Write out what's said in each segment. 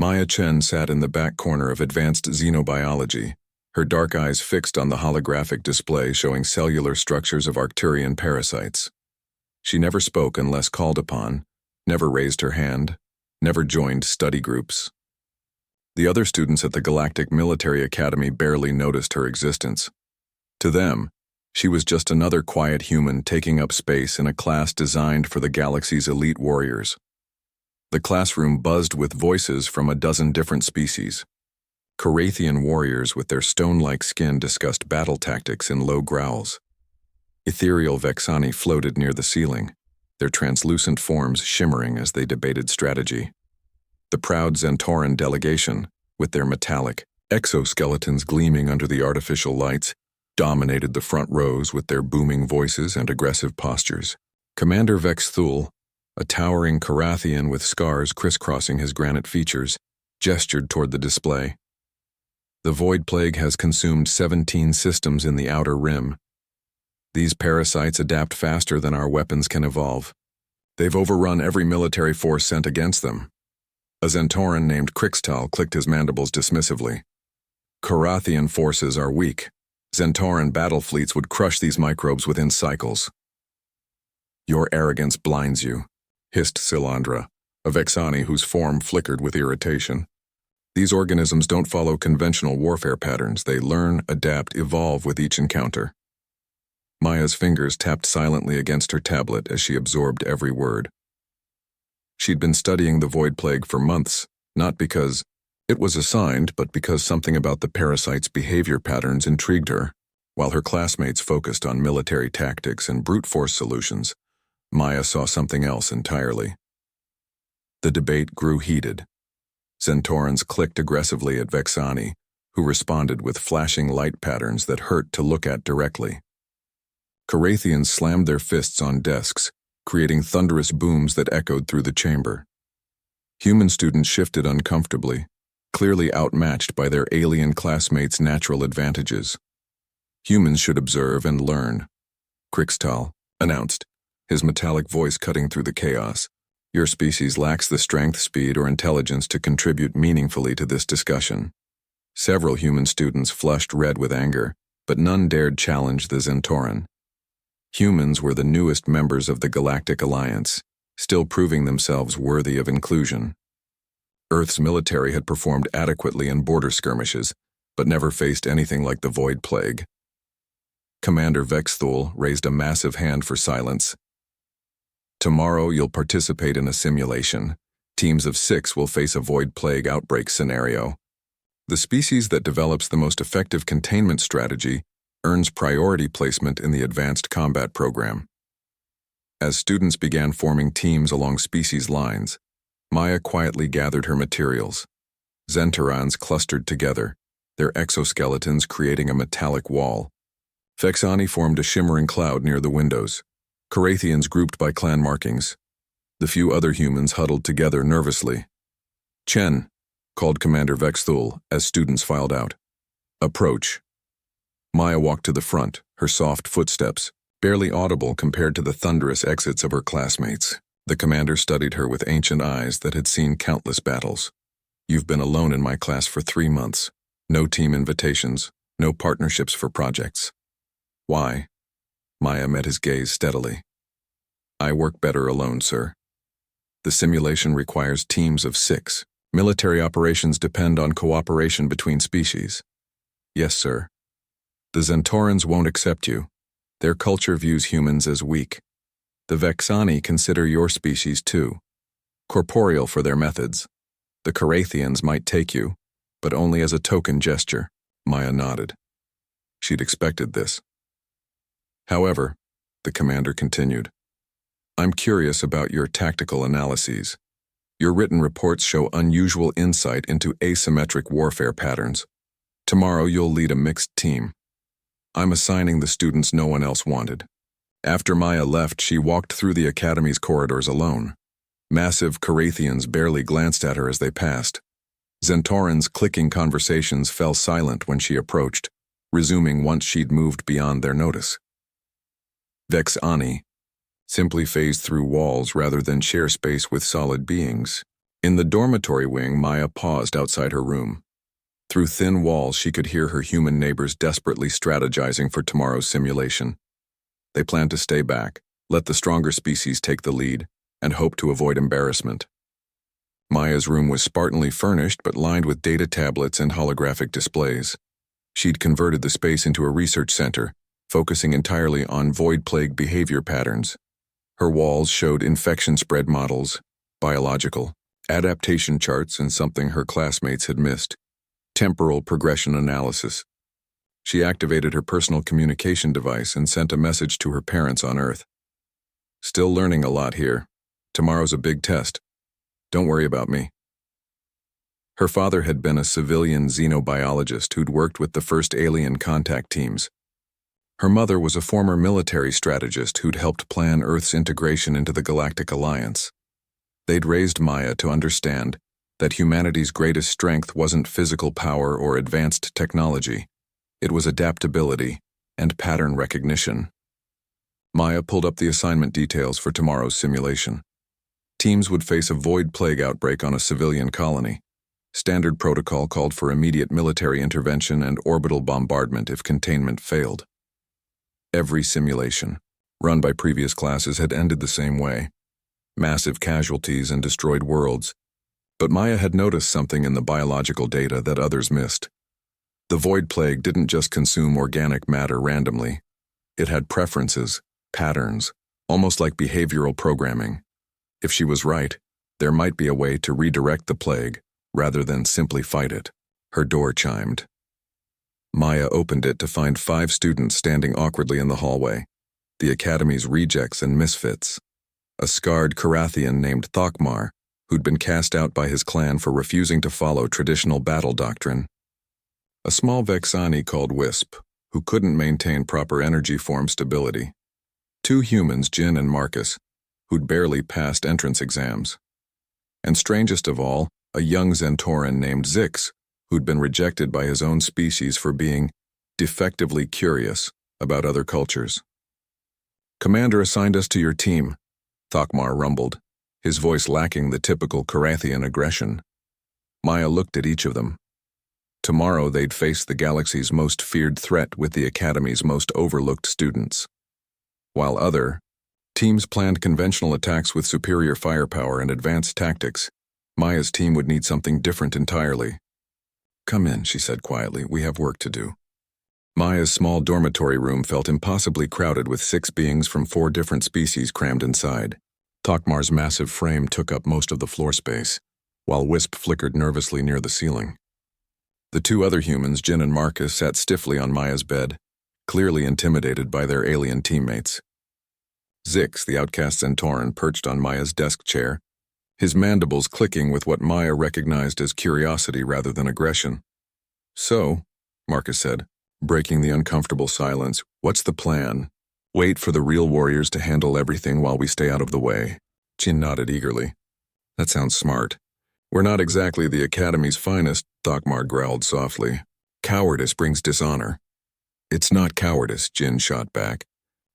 Maya Chen sat in the back corner of advanced xenobiology, her dark eyes fixed on the holographic display showing cellular structures of Arcturian parasites. She never spoke unless called upon, never raised her hand, never joined study groups. The other students at the Galactic Military Academy barely noticed her existence. To them, she was just another quiet human taking up space in a class designed for the galaxy's elite warriors. The classroom buzzed with voices from a dozen different species. Carathian warriors with their stone-like skin discussed battle tactics in low growls. Ethereal Vexani floated near the ceiling, their translucent forms shimmering as they debated strategy. The proud Zentoran delegation, with their metallic exoskeletons gleaming under the artificial lights, dominated the front rows with their booming voices and aggressive postures. Commander Vex Thul, a towering Carathian with scars crisscrossing his granite features, gestured toward the display. The Void Plague has consumed 17 systems in the Outer Rim. These parasites adapt faster than our weapons can evolve. They've overrun every military force sent against them. A Zentoran named Crixtal clicked his mandibles dismissively. Carathian forces are weak. Zentoran battle fleets would crush these microbes within cycles. Your arrogance blinds you, hissed Silandra, a Vexani whose form flickered with irritation. These organisms don't follow conventional warfare patterns. They learn, adapt, evolve with each encounter. Maya's fingers tapped silently against her tablet as she absorbed every word. She'd been studying the Void Plague for months, not because it was assigned, but because something about the parasite's behavior patterns intrigued her. While her classmates focused on military tactics and brute force solutions, Maya saw something else entirely. The debate grew heated. Zentorans clicked aggressively at Vexani, who responded with flashing light patterns that hurt to look at directly. Carathians slammed their fists on desks, creating thunderous booms that echoed through the chamber. Human students shifted uncomfortably, clearly outmatched by their alien classmates' natural advantages. Humans should observe and learn, Crixtal announced, his metallic voice cutting through the chaos. Your species lacks the strength, speed, or intelligence to contribute meaningfully to this discussion. Several human students flushed red with anger, but none dared challenge the Zentoran. Humans were the newest members of the Galactic Alliance, still proving themselves worthy of inclusion. Earth's military had performed adequately in border skirmishes, but never faced anything like the Void Plague. Commander Vex Thul raised a massive hand for silence. Tomorrow you'll participate in a simulation. Teams of 6 will face a Void Plague outbreak scenario. The species that develops the most effective containment strategy earns priority placement in the Advanced Combat Program. As students began forming teams along species lines, Maya quietly gathered her materials. Zentorans clustered together, their exoskeletons creating a metallic wall. Vexani formed a shimmering cloud near the windows, Carathians grouped by clan markings. The few other humans huddled together nervously. Chen, called Commander Vex Thul as students filed out. Approach. Maya walked to the front, her soft footsteps, barely audible compared to the thunderous exits of her classmates. The commander studied her with ancient eyes that had seen countless battles. You've been alone in my class for 3 months. No team invitations, no partnerships for projects. Why? Maya met his gaze steadily. I work better alone, sir. The simulation requires teams of 6. Military operations depend on cooperation between species. Yes, sir. The Zentorans won't accept you. Their culture views humans as weak. The Vexani consider your species too. Corporeal for their methods. The Carathians might take you, but only as a token gesture. Maya nodded. She'd expected this. However, the commander continued, I'm curious about your tactical analyses. Your written reports show unusual insight into asymmetric warfare patterns. Tomorrow you'll lead a mixed team. I'm assigning the students no one else wanted. After Maya left, she walked through the academy's corridors alone. Massive Carathians barely glanced at her as they passed. Zentoran's clicking conversations fell silent when she approached, resuming once she'd moved beyond their notice. Vexani simply phased through walls rather than share space with solid beings. In the dormitory wing, Maya paused outside her room. Through thin walls, she could hear her human neighbors desperately strategizing for tomorrow's simulation. They planned to stay back, let the stronger species take the lead, and hope to avoid embarrassment. Maya's room was spartanly furnished but lined with data tablets and holographic displays. She'd converted the space into a research center, focusing entirely on void plague behavior patterns. Her walls showed infection spread models, biological, adaptation charts, and something her classmates had missed: temporal progression analysis. She activated her personal communication device and sent a message to her parents on Earth. "Still learning a lot here. Tomorrow's a big test. Don't worry about me." Her father had been a civilian xenobiologist who'd worked with the first alien contact teams. Her mother was a former military strategist who'd helped plan Earth's integration into the Galactic Alliance. They'd raised Maya to understand that humanity's greatest strength wasn't physical power or advanced technology. It was adaptability and pattern recognition. Maya pulled up the assignment details for tomorrow's simulation. Teams would face a void plague outbreak on a civilian colony. Standard protocol called for immediate military intervention and orbital bombardment if containment failed. Every simulation, run by previous classes, had ended the same way: massive casualties and destroyed worlds. But Maya had noticed something in the biological data that others missed. The void plague didn't just consume organic matter randomly. It had preferences, patterns, almost like behavioral programming. If she was right, there might be a way to redirect the plague rather than simply fight it. Her door chimed. Maya opened it to find 5 students standing awkwardly in the hallway, the Academy's rejects and misfits. A scarred Karathian named Thokmar, who'd been cast out by his clan for refusing to follow traditional battle doctrine. A small Vexani called Wisp, who couldn't maintain proper energy form stability. 2 humans, Jin and Marcus, who'd barely passed entrance exams. And strangest of all, a young Zentoran named Zix, who'd been rejected by his own species for being defectively curious about other cultures. "Commander assigned us to your team," Thokmar rumbled, his voice lacking the typical Karathian aggression. Maya looked at each of them. Tomorrow they'd face the galaxy's most feared threat with the Academy's most overlooked students. While other teams planned conventional attacks with superior firepower and advanced tactics, Maya's team would need something different entirely. "Come in," she said quietly. "We have work to do." Maya's small dormitory room felt impossibly crowded with 6 beings from 4 different species crammed inside. Thokmar's massive frame took up most of the floor space, while Wisp flickered nervously near the ceiling. The 2 other humans, Jin and Marcus, sat stiffly on Maya's bed, clearly intimidated by their alien teammates. Zix, the outcast Zentoran, perched on Maya's desk chair, his mandibles clicking with what Maya recognized as curiosity rather than aggression. "So," Marcus said, breaking the uncomfortable silence, "what's the plan? Wait for the real warriors to handle everything while we stay out of the way?" Jin nodded eagerly. "That sounds smart. We're not exactly the Academy's finest," Thokmar growled softly. "Cowardice brings dishonor." "It's not cowardice," Jin shot back.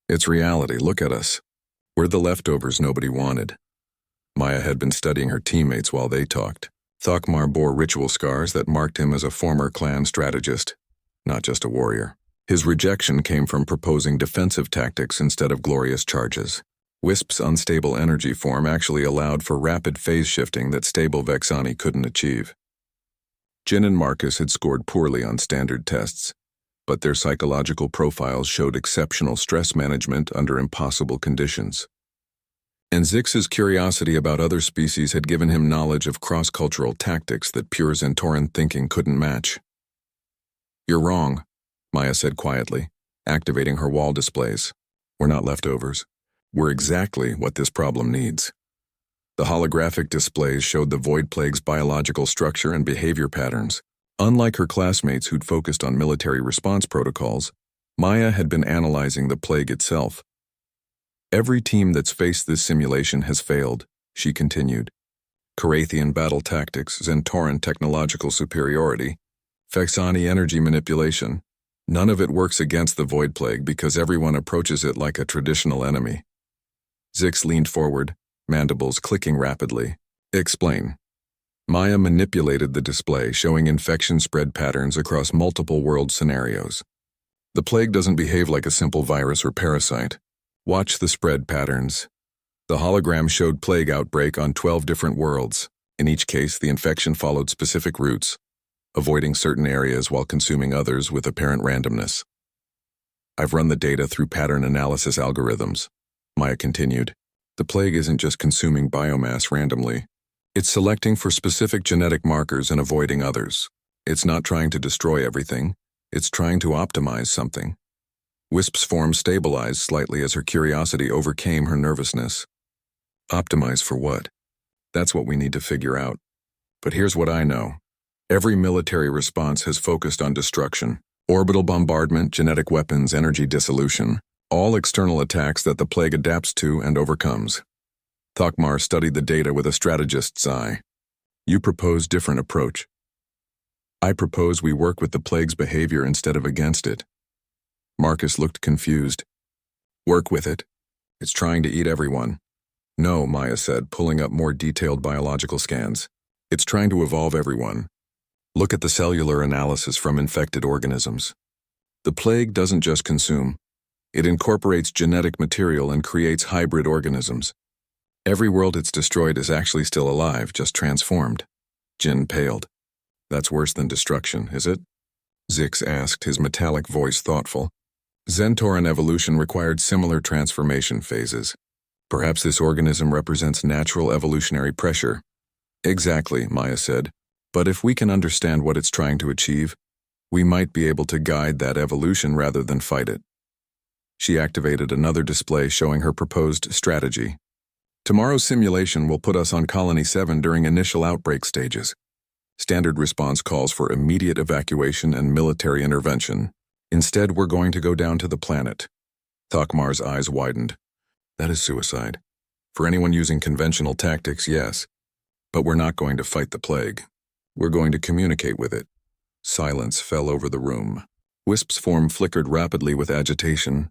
"It's reality. Look at us. We're the leftovers nobody wanted." Maya had been studying her teammates while they talked. Thokmar bore ritual scars that marked him as a former clan strategist, not just a warrior. His rejection came from proposing defensive tactics instead of glorious charges. Wisp's unstable energy form actually allowed for rapid phase shifting that stable Vexani couldn't achieve. Jin and Marcus had scored poorly on standard tests, but their psychological profiles showed exceptional stress management under impossible conditions. And Zix's curiosity about other species had given him knowledge of cross-cultural tactics that pure Zentoran thinking couldn't match. "You're wrong," Maya said quietly, activating her wall displays. "We're not leftovers. We're exactly what this problem needs." The holographic displays showed the void plague's biological structure and behavior patterns. Unlike her classmates who'd focused on military response protocols, Maya had been analyzing the plague itself. "Every team that's faced this simulation has failed," she continued. "Karathian battle tactics, Zentoran technological superiority, Vexani energy manipulation. None of it works against the void plague because everyone approaches it like a traditional enemy." Zix leaned forward, mandibles clicking rapidly. "Explain." Maya manipulated the display, showing infection spread patterns across multiple world scenarios. The plague doesn't behave like a simple virus or parasite. Watch the spread patterns. The hologram showed plague outbreak on 12 different worlds. In each case, the infection followed specific routes, avoiding certain areas while consuming others with apparent randomness. I've run the data through pattern analysis algorithms. Maya continued. The plague isn't just consuming biomass randomly. It's selecting for specific genetic markers and avoiding others. It's not trying to destroy everything. It's trying to optimize something. Wisp's form stabilized slightly as her curiosity overcame her nervousness. Optimize for what? That's what we need to figure out. But here's what I know. Every military response has focused on destruction. Orbital bombardment, genetic weapons, energy dissolution. All external attacks that the plague adapts to and overcomes. Thokmar studied the data with a strategist's eye. You propose different approach. I propose we work with the plague's behavior instead of against it. Marcus looked confused. Work with it? It's trying to eat everyone. No, Maya said, pulling up more detailed biological scans. It's trying to evolve everyone. Look at the cellular analysis from infected organisms. The plague doesn't just consume. It incorporates genetic material and creates hybrid organisms. Every world it's destroyed is actually still alive, just transformed. Jin paled. That's worse than destruction, is it? Zix asked, his metallic voice thoughtful. Zentoran evolution required similar transformation phases. Perhaps this organism represents natural evolutionary pressure. Exactly, Maya said. But if we can understand what it's trying to achieve, we might be able to guide that evolution rather than fight it. She activated another display showing her proposed strategy. Tomorrow's simulation will put us on Colony 7 during initial outbreak stages. Standard response calls for immediate evacuation and military intervention. Instead, we're going to go down to the planet. Thokmar's eyes widened. That is suicide. For anyone using conventional tactics, yes. But we're not going to fight the plague. We're going to communicate with it. Silence fell over the room. Wisp's form flickered rapidly with agitation.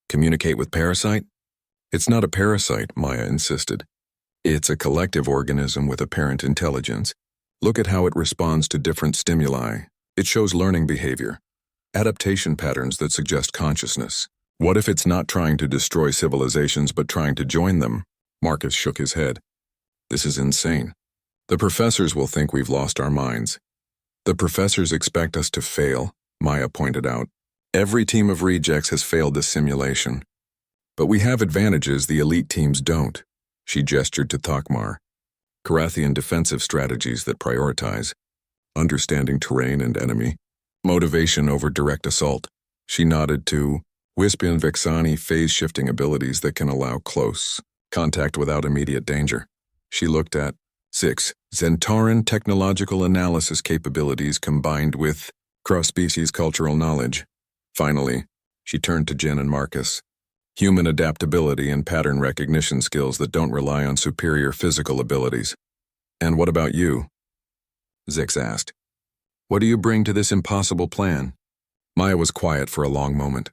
Communicate with parasite? It's not a parasite, Maya insisted. It's a collective organism with apparent intelligence. Look at how it responds to different stimuli. It shows learning behavior, adaptation patterns that suggest consciousness. What if it's not trying to destroy civilizations but trying to join them? Marcus shook his head. This is insane. The professors will think we've lost our minds. The professors expect us to fail, Maya pointed out. Every team of rejects has failed this simulation. But we have advantages the elite teams don't. She gestured to Thokmar. Carathian defensive strategies that prioritize understanding terrain and enemy, motivation over direct assault. She nodded to Wisp and Vexani phase-shifting abilities that can allow close contact without immediate danger. She looked at 6. Zentoran technological analysis capabilities combined with cross-species cultural knowledge. Finally, she turned to Jin and Marcus. Human adaptability and pattern recognition skills that don't rely on superior physical abilities. And what about you? Zix asked. What do you bring to this impossible plan? Maya was quiet for a long moment.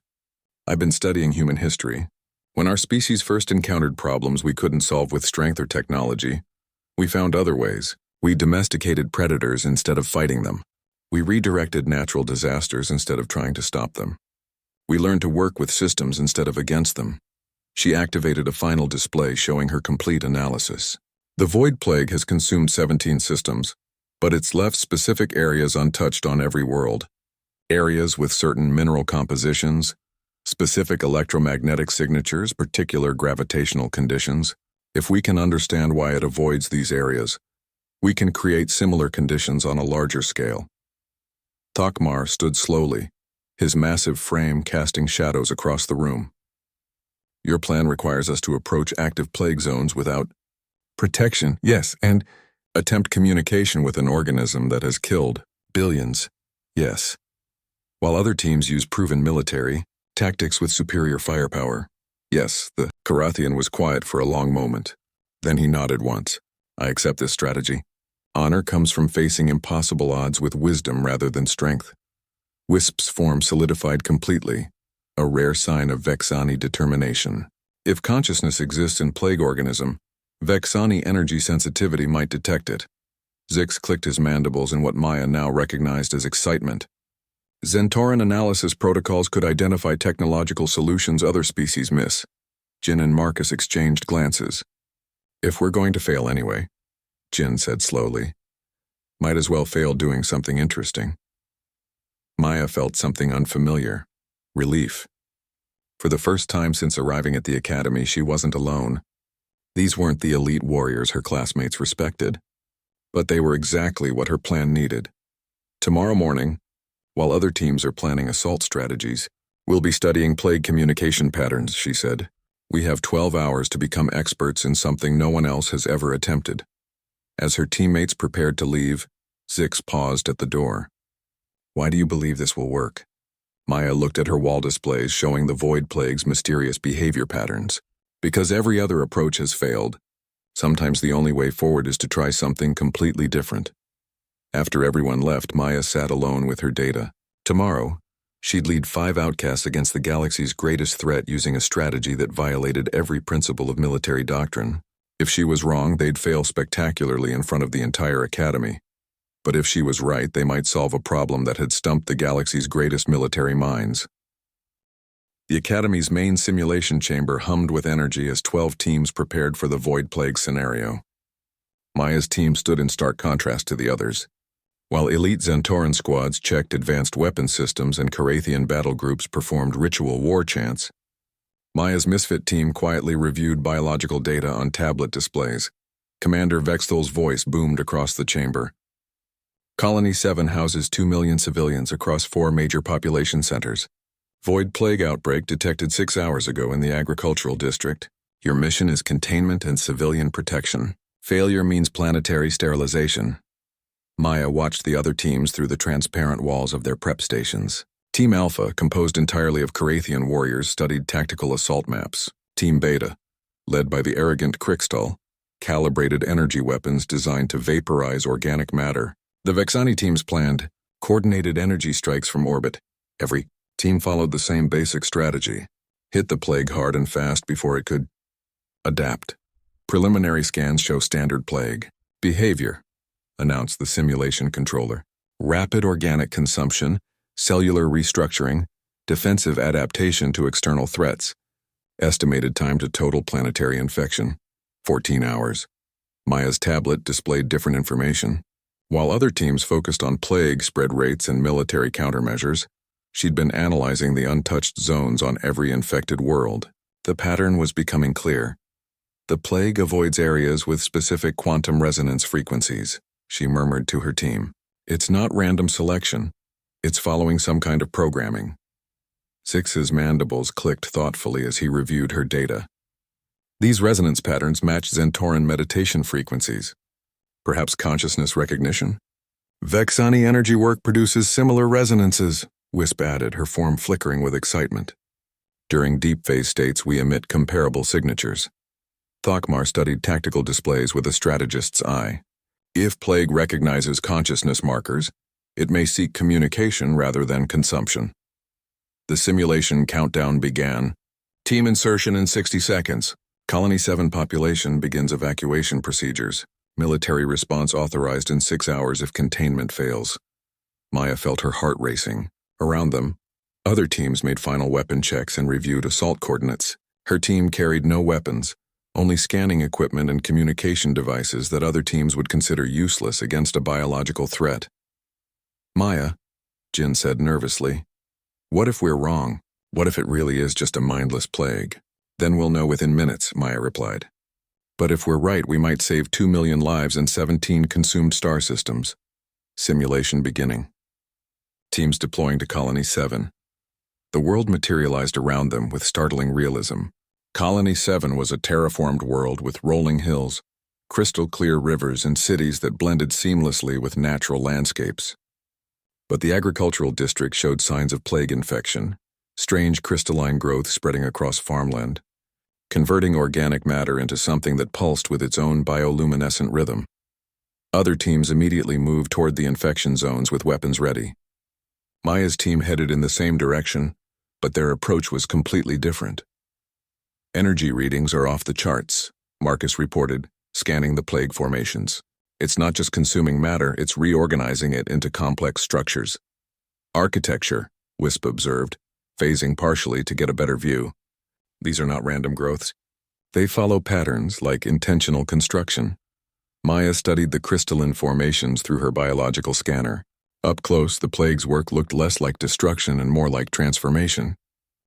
I've been studying human history. When our species first encountered problems we couldn't solve with strength or technology, we found other ways. We domesticated predators instead of fighting them. We redirected natural disasters instead of trying to stop them. We learned to work with systems instead of against them. She activated a final display showing her complete analysis. The Void Plague has consumed 17 systems, but it's left specific areas untouched on every world. Areas with certain mineral compositions, specific electromagnetic signatures, particular gravitational conditions. If we can understand why it avoids these areas, we can create similar conditions on a larger scale. Thokmar stood slowly, his massive frame casting shadows across the room. Your plan requires us to approach active plague zones without protection, yes, and attempt communication with an organism that has killed billions, yes. While other teams use proven military tactics with superior firepower. Yes, the Carathian was quiet for a long moment. Then he nodded once. I accept this strategy. Honor comes from facing impossible odds with wisdom rather than strength. Wisp's form solidified completely, a rare sign of Vexani determination. If consciousness exists in plague organism, Vexani energy sensitivity might detect it. Zix clicked his mandibles in what Maya now recognized as excitement. Zentoran analysis protocols could identify technological solutions other species miss. Jin and Marcus exchanged glances. If we're going to fail anyway, Jin said slowly, might as well fail doing something interesting. Maya felt something unfamiliar. Relief. For the first time since arriving at the academy, she wasn't alone. These weren't the elite warriors her classmates respected, but they were exactly what her plan needed. Tomorrow morning, while other teams are planning assault strategies, we'll be studying plague communication patterns, she said. We have 12 hours to become experts in something no one else has ever attempted. As her teammates prepared to leave, Zix paused at the door. Why do you believe this will work? Maya looked at her wall displays showing the void plague's mysterious behavior patterns. Because every other approach has failed. Sometimes the only way forward is to try something completely different. After everyone left, Maya sat alone with her data. Tomorrow, she'd lead 5 outcasts against the galaxy's greatest threat using a strategy that violated every principle of military doctrine. If she was wrong, they'd fail spectacularly in front of the entire academy. But if she was right, they might solve a problem that had stumped the galaxy's greatest military minds. The Academy's main simulation chamber hummed with energy as 12 teams prepared for the Void Plague scenario. Maya's team stood in stark contrast to the others. While elite Zentoran squads checked advanced weapon systems and Carathian battle groups performed ritual war chants, Maya's misfit team quietly reviewed biological data on tablet displays. Commander Vexthal's voice boomed across the chamber. Colony 7 houses 2 million civilians across 4 major population centers. Void plague outbreak detected 6 hours ago in the agricultural district. Your mission is containment and civilian protection. Failure means planetary sterilization. Maya watched the other teams through the transparent walls of their prep stations. Team Alpha, composed entirely of Carathian warriors, studied tactical assault maps. Team Beta, led by the arrogant Crixtal, calibrated energy weapons designed to vaporize organic matter. The Vexani teams planned coordinated energy strikes from orbit. Every team followed the same basic strategy. Hit the plague hard and fast before it could adapt. Preliminary scans show standard plague behavior, announced the simulation controller. Rapid organic consumption, cellular restructuring, defensive adaptation to external threats. Estimated time to total planetary infection, 14 hours. Maya's tablet displayed different information. While other teams focused on plague spread rates and military countermeasures, she'd been analyzing the untouched zones on every infected world. The pattern was becoming clear. The plague avoids areas with specific quantum resonance frequencies, she murmured to her team. It's not random selection. It's following some kind of programming. Zix's mandibles clicked thoughtfully as he reviewed her data. These resonance patterns match Zentoran meditation frequencies. Perhaps consciousness recognition? Vexani energy work produces similar resonances, Wisp added, her form flickering with excitement. During deep phase states, we emit comparable signatures. Thokmar studied tactical displays with a strategist's eye. If plague recognizes consciousness markers, it may seek communication rather than consumption. The simulation countdown began. Team insertion in 60 seconds. Colony 7 population begins evacuation procedures. Military response authorized in 6 hours if containment fails. Maya felt her heart racing. Around them, other teams made final weapon checks and reviewed assault coordinates. Her team carried no weapons, only scanning equipment and communication devices that other teams would consider useless against a biological threat. Maya, Jin said nervously, what if we're wrong? What if it really is just a mindless plague? Then we'll know within minutes, Maya replied. But if we're right, we might save 2 million lives and 17 consumed star systems. Simulation beginning. Teams deploying to Colony 7. The world materialized around them with startling realism. Colony 7 was a terraformed world with rolling hills, crystal-clear rivers, and cities that blended seamlessly with natural landscapes. But the agricultural district showed signs of plague infection, strange crystalline growth spreading across farmland, converting organic matter into something that pulsed with its own bioluminescent rhythm. Other teams immediately moved toward the infection zones with weapons ready. Maya's team headed in the same direction, but their approach was completely different. Energy readings are off the charts, Marcus reported, scanning the plague formations. It's not just consuming matter, it's reorganizing it into complex structures. Architecture, Wisp observed, phasing partially to get a better view. These are not random growths. They follow patterns like intentional construction. Maya studied the crystalline formations through her biological scanner. Up close, the plague's work looked less like destruction and more like transformation.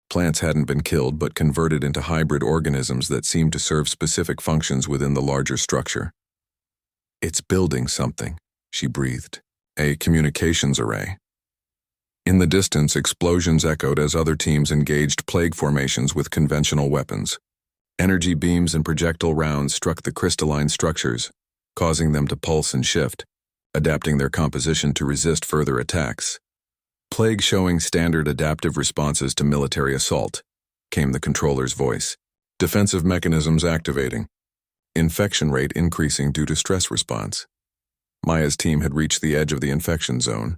Plants hadn't been killed but converted into hybrid organisms that seemed to serve specific functions within the larger structure. It's building something, she breathed. A communications array. In the distance, explosions echoed as other teams engaged plague formations with conventional weapons. Energy beams and projectile rounds struck the crystalline structures, causing them to pulse and shift, adapting their composition to resist further attacks. Plague showing standard adaptive responses to military assault, came the controller's voice. Defensive mechanisms activating. Infection rate increasing due to stress response. Maya's team had reached the edge of the infection zone.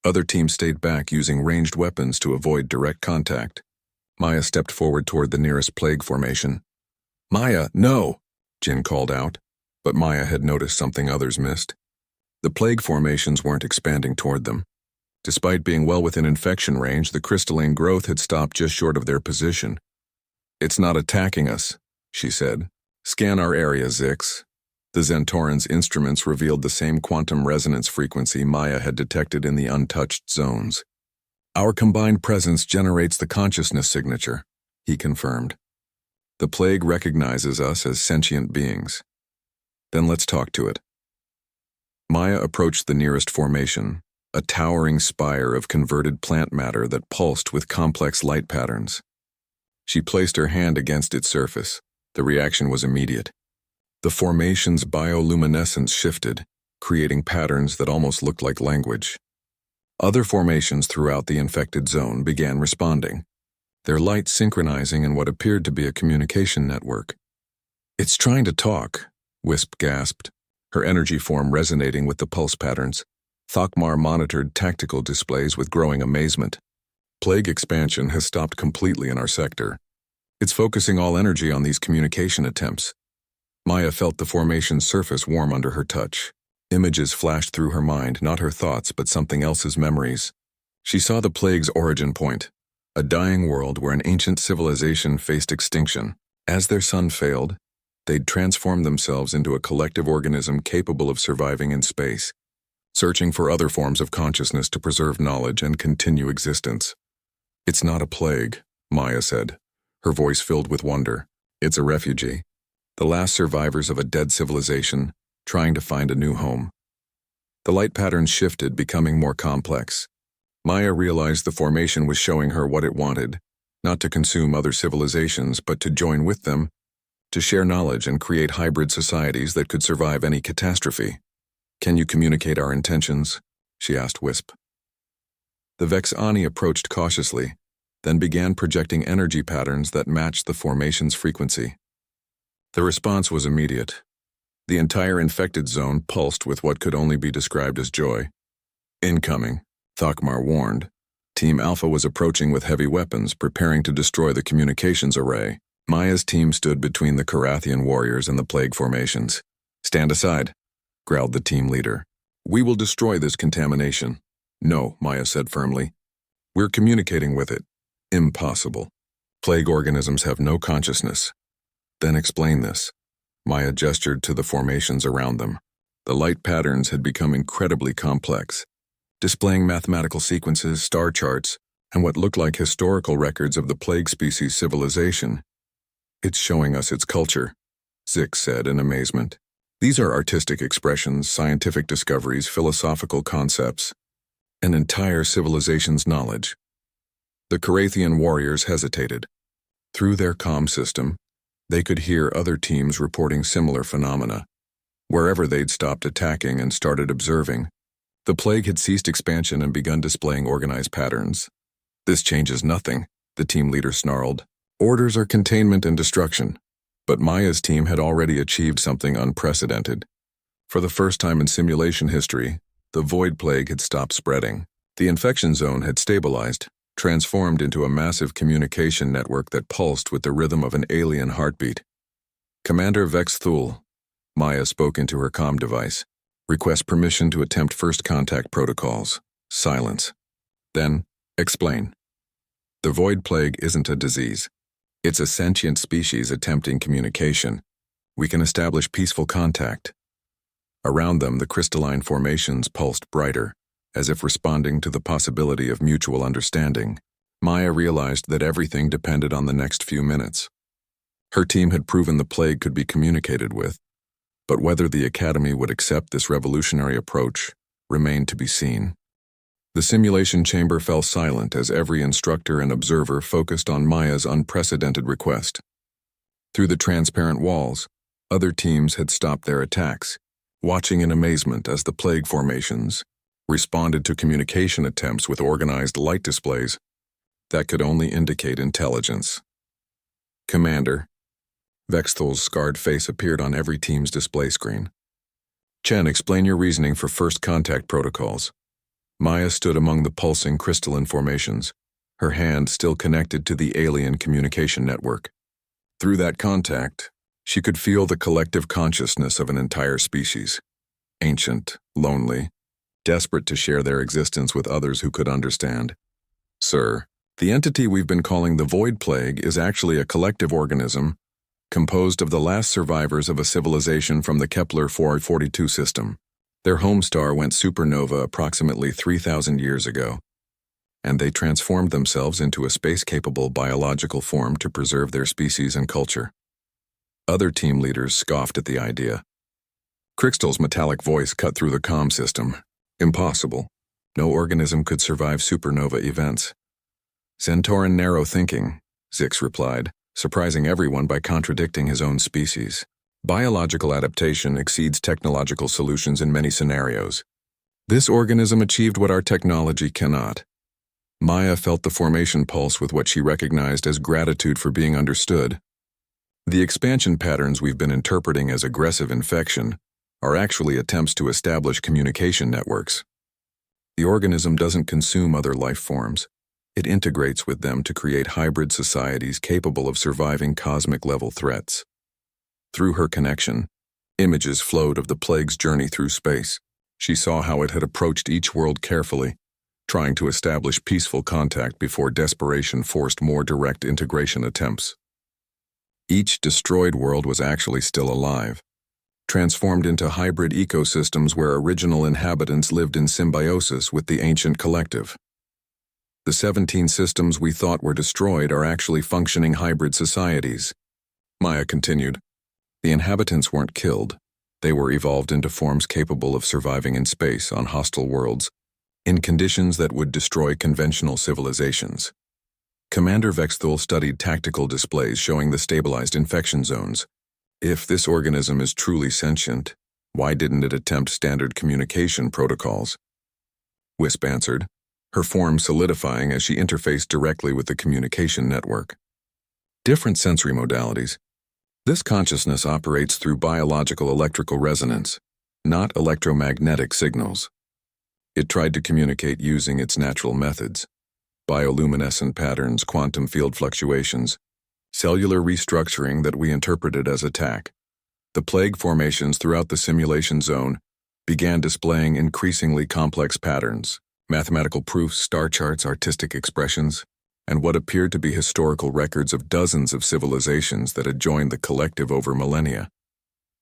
Other teams stayed back using ranged weapons to avoid direct contact. Maya stepped forward toward the nearest plague formation. "Maya, no!" Jin called out, but Maya had noticed something others missed. The plague formations weren't expanding toward them. Despite being well within infection range, the crystalline growth had stopped just short of their position. "It's not attacking us," she said. "Scan our area, Zix." The Zentoran's instruments revealed the same quantum resonance frequency Maya had detected in the untouched zones. "Our combined presence generates the consciousness signature," he confirmed. "The plague recognizes us as sentient beings." "Then let's talk to it." Maya approached the nearest formation, a towering spire of converted plant matter that pulsed with complex light patterns. She placed her hand against its surface. The reaction was immediate. The formation's bioluminescence shifted, creating patterns that almost looked like language. Other formations throughout the infected zone began responding, their light synchronizing in what appeared to be a communication network. "It's trying to talk," Wisp gasped, her energy form resonating with the pulse patterns. Thakmar monitored tactical displays with growing amazement. "Plague expansion has stopped completely in our sector. It's focusing all energy on these communication attempts." Maya felt the formation's surface warm under her touch. Images flashed through her mind, not her thoughts, but something else's memories. She saw the plague's origin point, a dying world where an ancient civilization faced extinction. As their sun failed, they'd transformed themselves into a collective organism capable of surviving in space, searching for other forms of consciousness to preserve knowledge and continue existence. "It's not a plague," Maya said, her voice filled with wonder. "It's a refugee. The last survivors of a dead civilization, trying to find a new home." The light patterns shifted, becoming more complex. Maya realized the formation was showing her what it wanted, not to consume other civilizations, but to join with them, to share knowledge and create hybrid societies that could survive any catastrophe. "Can you communicate our intentions?" she asked Wisp. The Vexani approached cautiously, then began projecting energy patterns that matched the formation's frequency. The response was immediate. The entire infected zone pulsed with what could only be described as joy. "Incoming," Thakmar warned. Team Alpha was approaching with heavy weapons, preparing to destroy the communications array. Maya's team stood between the Karathian warriors and the plague formations. "Stand aside," growled the team leader. "We will destroy this contamination." "No," Maya said firmly. "We're communicating with it." "Impossible. Plague organisms have no consciousness." "Then explain this." Maya gestured to the formations around them. The light patterns had become incredibly complex, displaying mathematical sequences, star charts, and what looked like historical records of the plague species civilization. "It's showing us its culture," Zix said in amazement. "These are artistic expressions, scientific discoveries, philosophical concepts, an entire civilization's knowledge." The Karathian warriors hesitated. Through their comm system, they could hear other teams reporting similar phenomena. Wherever they'd stopped attacking and started observing, the plague had ceased expansion and begun displaying organized patterns. "This changes nothing," the team leader snarled. "Orders are containment and destruction." But Maya's team had already achieved something unprecedented. For the first time in simulation history, the void plague had stopped spreading. The infection zone had stabilized, transformed into a massive communication network that pulsed with the rhythm of an alien heartbeat. "Commander Vex Thul," Maya spoke into her comm device. Request permission to attempt first contact protocols. Silence. Then, explain. The void plague isn't a disease. It's a sentient species attempting communication. We can establish peaceful contact. Around them, the crystalline formations pulsed brighter, as if responding to the possibility of mutual understanding. Maya realized that everything depended on the next few minutes. Her team had proven the plague could be communicated with, but whether the Academy would accept this revolutionary approach remained to be seen. The simulation chamber fell silent as every instructor and observer focused on Maya's unprecedented request. Through the transparent walls, other teams had stopped their attacks, watching in amazement as the plague formations responded to communication attempts with organized light displays that could only indicate intelligence. Commander. Vexthal's scarred face appeared on every team's display screen. Chen, explain your reasoning for first contact protocols. Maya stood among the pulsing crystalline formations, her hand still connected to the alien communication network. Through that contact, she could feel the collective consciousness of an entire species. Ancient, lonely, desperate to share their existence with others who could understand. Sir, the entity we've been calling the Void Plague is actually a collective organism composed of the last survivors of a civilization from the Kepler 442 system. Their home star went supernova approximately 3,000 years ago, and they transformed themselves into a space-capable biological form to preserve their species and culture. Other team leaders scoffed at the idea. Crystal's metallic voice cut through the comm system. Impossible. No organism could survive supernova events. Centauran narrow thinking, Zix replied, surprising everyone by contradicting his own species. Biological adaptation exceeds technological solutions in many scenarios. This organism achieved what our technology cannot. Maya felt the formation pulse with what she recognized as gratitude for being understood. The expansion patterns we've been interpreting as aggressive infection are actually attempts to establish communication networks. The organism doesn't consume other life forms. It integrates with them to create hybrid societies capable of surviving cosmic-level threats. Through her connection, images flowed of the plague's journey through space. She saw how it had approached each world carefully, trying to establish peaceful contact before desperation forced more direct integration attempts. Each destroyed world was actually still alive, transformed into hybrid ecosystems where original inhabitants lived in symbiosis with the ancient collective. The 17 systems we thought were destroyed are actually functioning hybrid societies. Maya continued. The inhabitants weren't killed. They were evolved into forms capable of surviving in space on hostile worlds, in conditions that would destroy conventional civilizations. Commander Vexthal studied tactical displays showing the stabilized infection zones. If this organism is truly sentient, why didn't it attempt standard communication protocols? Wisp answered, her form solidifying as she interfaced directly with the communication network. Different sensory modalities. This consciousness operates through biological electrical resonance, not electromagnetic signals. It tried to communicate using its natural methods: bioluminescent patterns, quantum field fluctuations, cellular restructuring that we interpreted as attack. The plague formations throughout the simulation zone began displaying increasingly complex patterns, mathematical proofs, star charts, artistic expressions, and what appeared to be historical records of dozens of civilizations that had joined the collective over millennia.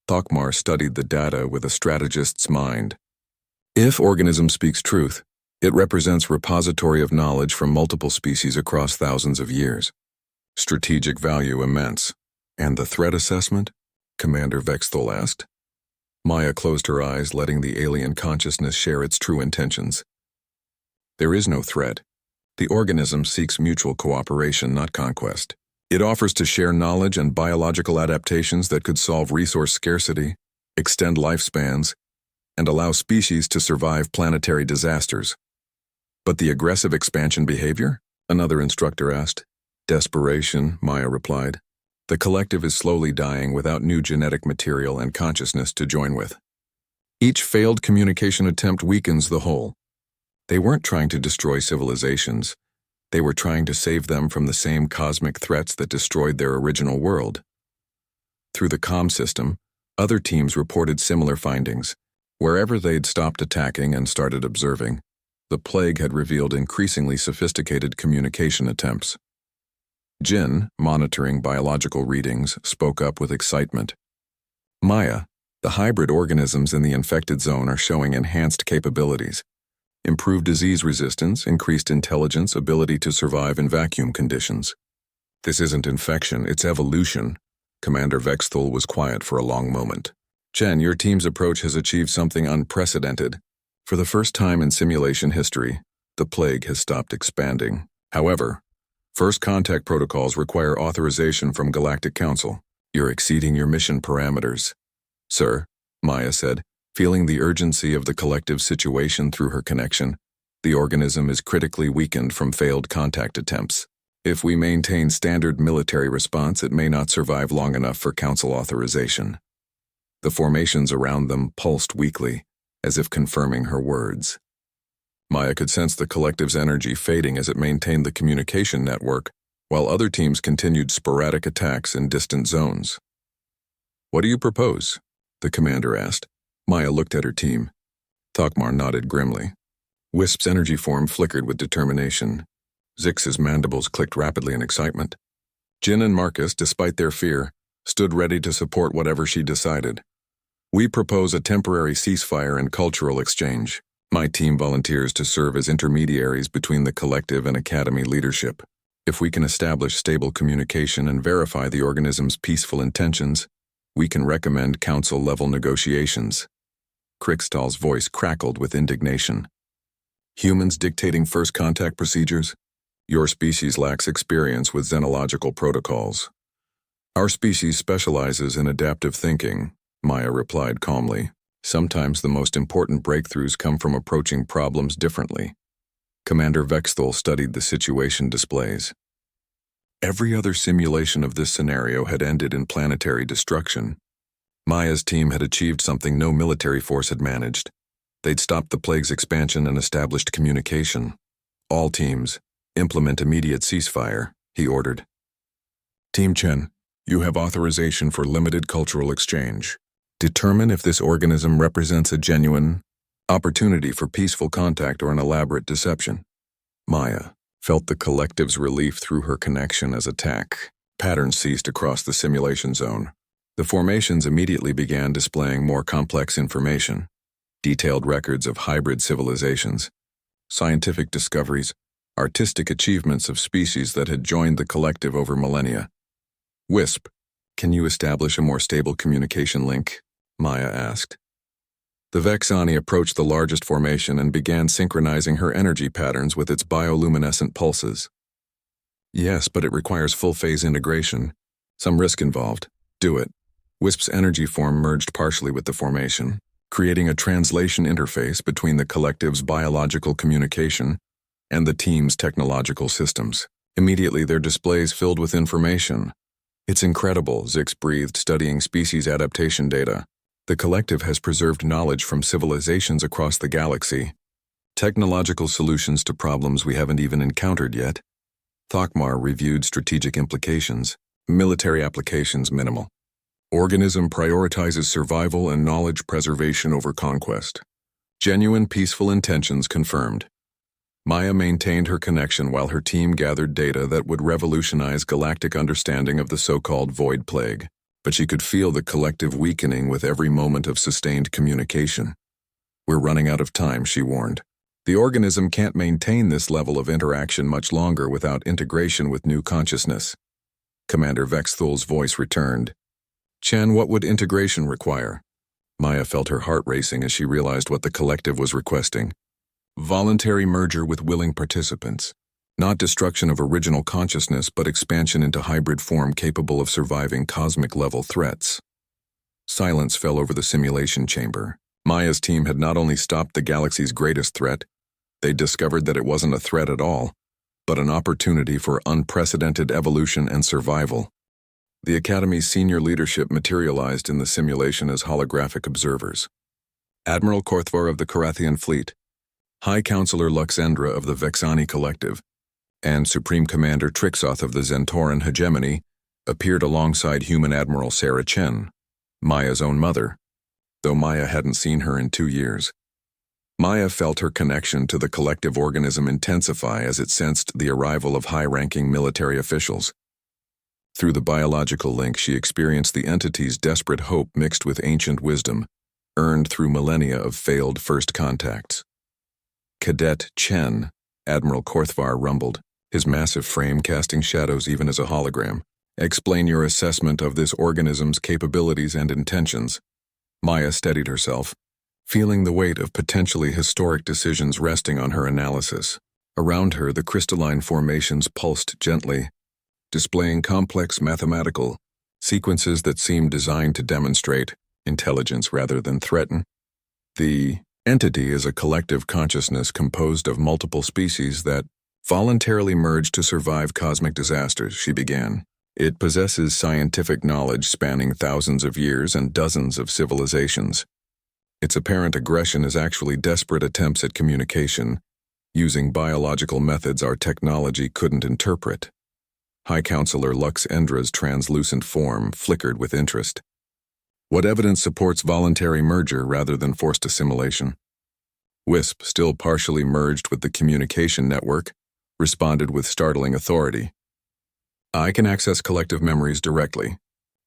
Thokmar studied the data with a strategist's mind. If organism speaks truth, it represents repository of knowledge from multiple species across thousands of years. Strategic value immense. And the threat assessment? Commander Vexthal asked. Maya closed her eyes, letting the alien consciousness share its true intentions. There is no threat. The organism seeks mutual cooperation, not conquest. It offers to share knowledge and biological adaptations that could solve resource scarcity, extend lifespans, and allow species to survive planetary disasters. But the aggressive expansion behavior? Another instructor asked. Desperation, Maya replied. The collective is slowly dying without new genetic material and consciousness to join with. Each failed communication attempt weakens the whole. They weren't trying to destroy civilizations. They were trying to save them from the same cosmic threats that destroyed their original world. Through the comm system, other teams reported similar findings. Wherever they'd stopped attacking and started observing, the plague had revealed increasingly sophisticated communication attempts. Jin, monitoring biological readings, spoke up with excitement. Maya, the hybrid organisms in the infected zone are showing enhanced capabilities. Improved disease resistance, increased intelligence, ability to survive in vacuum conditions. This isn't infection, it's evolution. Commander Vexthul was quiet for a long moment. Chen, your team's approach has achieved something unprecedented. For the first time in simulation history, the plague has stopped expanding. However, first contact protocols require authorization from Galactic Council. You're exceeding your mission parameters. Sir, Maya said, feeling the urgency of the collective situation through her connection. The organism is critically weakened from failed contact attempts. If we maintain standard military response, it may not survive long enough for Council authorization. The formations around them pulsed weakly, as if confirming her words. Maya could sense the collective's energy fading as it maintained the communication network, while other teams continued sporadic attacks in distant zones. What do you propose? The commander asked. Maya looked at her team. Thokmar nodded grimly. Wisp's energy form flickered with determination. Zix's mandibles clicked rapidly in excitement. Jin and Marcus, despite their fear, stood ready to support whatever she decided. We propose a temporary ceasefire and cultural exchange. My team volunteers to serve as intermediaries between the collective and academy leadership. If we can establish stable communication and verify the organism's peaceful intentions, we can recommend council-level negotiations. Krikstal's voice crackled with indignation. Humans dictating first contact procedures? Your species lacks experience with xenological protocols. Our species specializes in adaptive thinking, Maya replied calmly. Sometimes the most important breakthroughs come from approaching problems differently. Commander Vexthul studied the situation displays. Every other simulation of this scenario had ended in planetary destruction. Maya's team had achieved something no military force had managed. They'd stopped the plague's expansion and established communication. All teams, implement immediate ceasefire, he ordered. Team Chen, you have authorization for limited cultural exchange. Determine if this organism represents a genuine opportunity for peaceful contact or an elaborate deception. Maya felt the collective's relief through her connection as attack. Patterns ceased across the simulation zone. The formations immediately began displaying more complex information, detailed records of hybrid civilizations, scientific discoveries, artistic achievements of species that had joined the collective over millennia. Wisp, can you establish a more stable communication link? Maya asked. The Vexani approached the largest formation and began synchronizing her energy patterns with its bioluminescent pulses. Yes, but it requires full-phase integration. Some risk involved. Do it. Wisp's energy form merged partially with the formation, creating a translation interface between the collective's biological communication and the team's technological systems. Immediately, their displays filled with information. It's incredible, Zix breathed, studying species adaptation data. The collective has preserved knowledge from civilizations across the galaxy. Technological solutions to problems we haven't even encountered yet. Thokmar reviewed strategic implications. Military applications minimal. Organism prioritizes survival and knowledge preservation over conquest. Genuine peaceful intentions confirmed. Maya maintained her connection while her team gathered data that would revolutionize galactic understanding of the so-called Void Plague, but she could feel the collective weakening with every moment of sustained communication. We're running out of time, she warned. The organism can't maintain this level of interaction much longer without integration with new consciousness. Commander Vexthul's voice returned. Chen, what would integration require? Maya felt her heart racing as she realized what the collective was requesting. Voluntary merger with willing participants. Not destruction of original consciousness, but expansion into hybrid form capable of surviving cosmic-level threats. Silence fell over the simulation chamber. Maya's team had not only stopped the galaxy's greatest threat, they'd discovered that it wasn't a threat at all, but an opportunity for unprecedented evolution and survival. The Academy's senior leadership materialized in the simulation as holographic observers. Admiral Korthvar of the Carathian Fleet, High Counselor Luxendra of the Vexani Collective, and Supreme Commander Trixoth of the Zentoran Hegemony appeared alongside Human Admiral Sarah Chen, Maya's own mother. though Maya hadn't seen her in 2 years. Maya felt her connection to the collective organism intensify as it sensed the arrival of high-ranking military officials. Through the biological link, she experienced the entity's desperate hope mixed with ancient wisdom, earned through millennia of failed first contacts. Cadet Chen, Admiral Korthvar rumbled, his massive frame casting shadows even as a hologram. Explain your assessment of this organism's capabilities and intentions. Maya steadied herself, feeling the weight of potentially historic decisions resting on her analysis. Around her, the crystalline formations pulsed gently, displaying complex mathematical sequences that seemed designed to demonstrate intelligence rather than threaten. The entity is a collective consciousness composed of multiple species that voluntarily merged to survive cosmic disasters, she began. It possesses scientific knowledge spanning thousands of years and dozens of civilizations. Its apparent aggression is actually desperate attempts at communication, using biological methods our technology couldn't interpret. High Counselor Lux Endra's translucent form flickered with interest. What evidence supports voluntary merger rather than forced assimilation? Wisp, still partially merged with the communication network, responded with startling authority. I can access collective memories directly.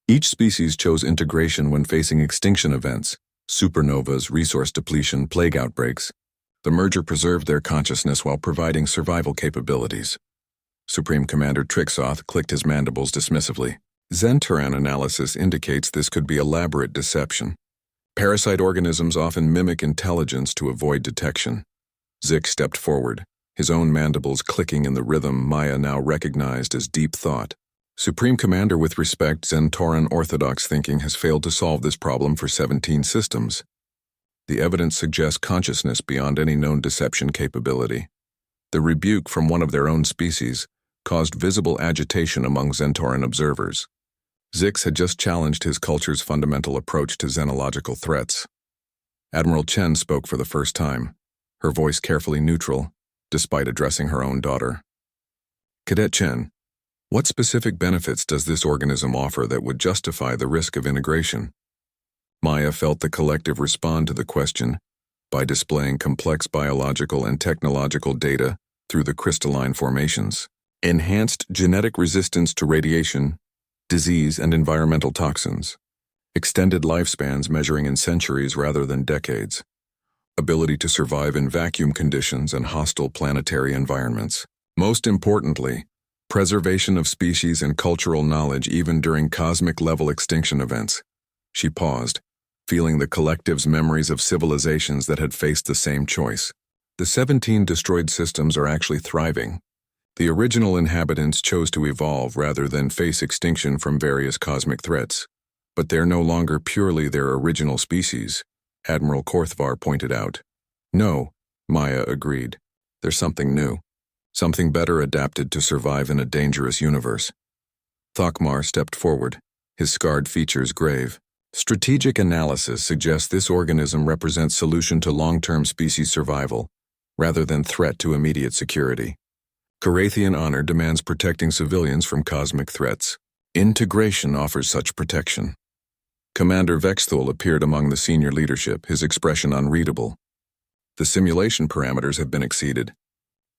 Each species chose integration when facing extinction events, supernovas, resource depletion, plague outbreaks. The merger preserved their consciousness while providing survival capabilities. Supreme Commander Trixoth clicked his mandibles dismissively. Zenturan analysis indicates this could be elaborate deception. Parasite organisms often mimic intelligence to avoid detection. Zik stepped forward, his own mandibles clicking in the rhythm Maya now recognized as deep thought. Supreme Commander, with respect, Zentoran orthodox thinking has failed to solve this problem for 17 systems. The evidence suggests consciousness beyond any known deception capability. The rebuke from one of their own species caused visible agitation among Zentoran observers. Zix had just challenged his culture's fundamental approach to xenological threats. Admiral Chen spoke for the first time, her voice carefully neutral, despite addressing her own daughter. Cadet Chen, what specific benefits does this organism offer that would justify the risk of integration? Maya felt the collective respond to the question by displaying complex biological and technological data through the crystalline formations. Enhanced genetic resistance to radiation, disease, and environmental toxins. Extended lifespans measuring in centuries rather than decades. Ability to survive in vacuum conditions and hostile planetary environments. Most importantly, preservation of species and cultural knowledge even during cosmic-level extinction events. She paused, feeling the collective's memories of civilizations that had faced the same choice. The 17 destroyed systems are actually thriving. The original inhabitants chose to evolve rather than face extinction from various cosmic threats. But they're no longer purely their original species, Admiral Korthvar pointed out. No, Maya agreed. There's something new. Something better adapted to survive in a dangerous universe. Thokmar stepped forward, his scarred features grave. Strategic analysis suggests this organism represents solution to long-term species survival, rather than threat to immediate security. Carathian honor demands protecting civilians from cosmic threats. Integration offers such protection. Commander Vexthul appeared among the senior leadership, his expression unreadable. The simulation parameters have been exceeded.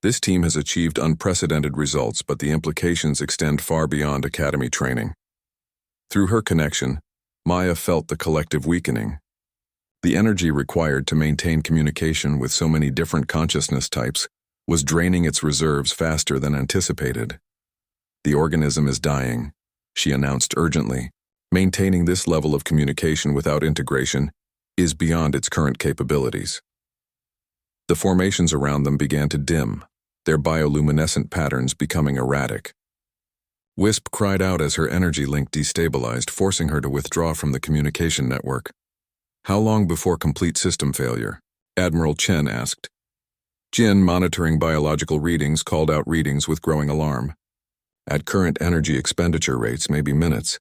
This team has achieved unprecedented results, but the implications extend far beyond academy training. Through her connection, Maya felt the collective weakening. The energy required to maintain communication with so many different consciousness types was draining its reserves faster than anticipated. The organism is dying, she announced urgently. Maintaining this level of communication without integration is beyond its current capabilities. The formations around them began to dim, their bioluminescent patterns becoming erratic. Wisp cried out as her energy link destabilized, forcing her to withdraw from the communication network. How long before complete system failure? Admiral Chen asked. Jin, monitoring biological readings, called out readings with growing alarm. At current energy expenditure rates, maybe minutes.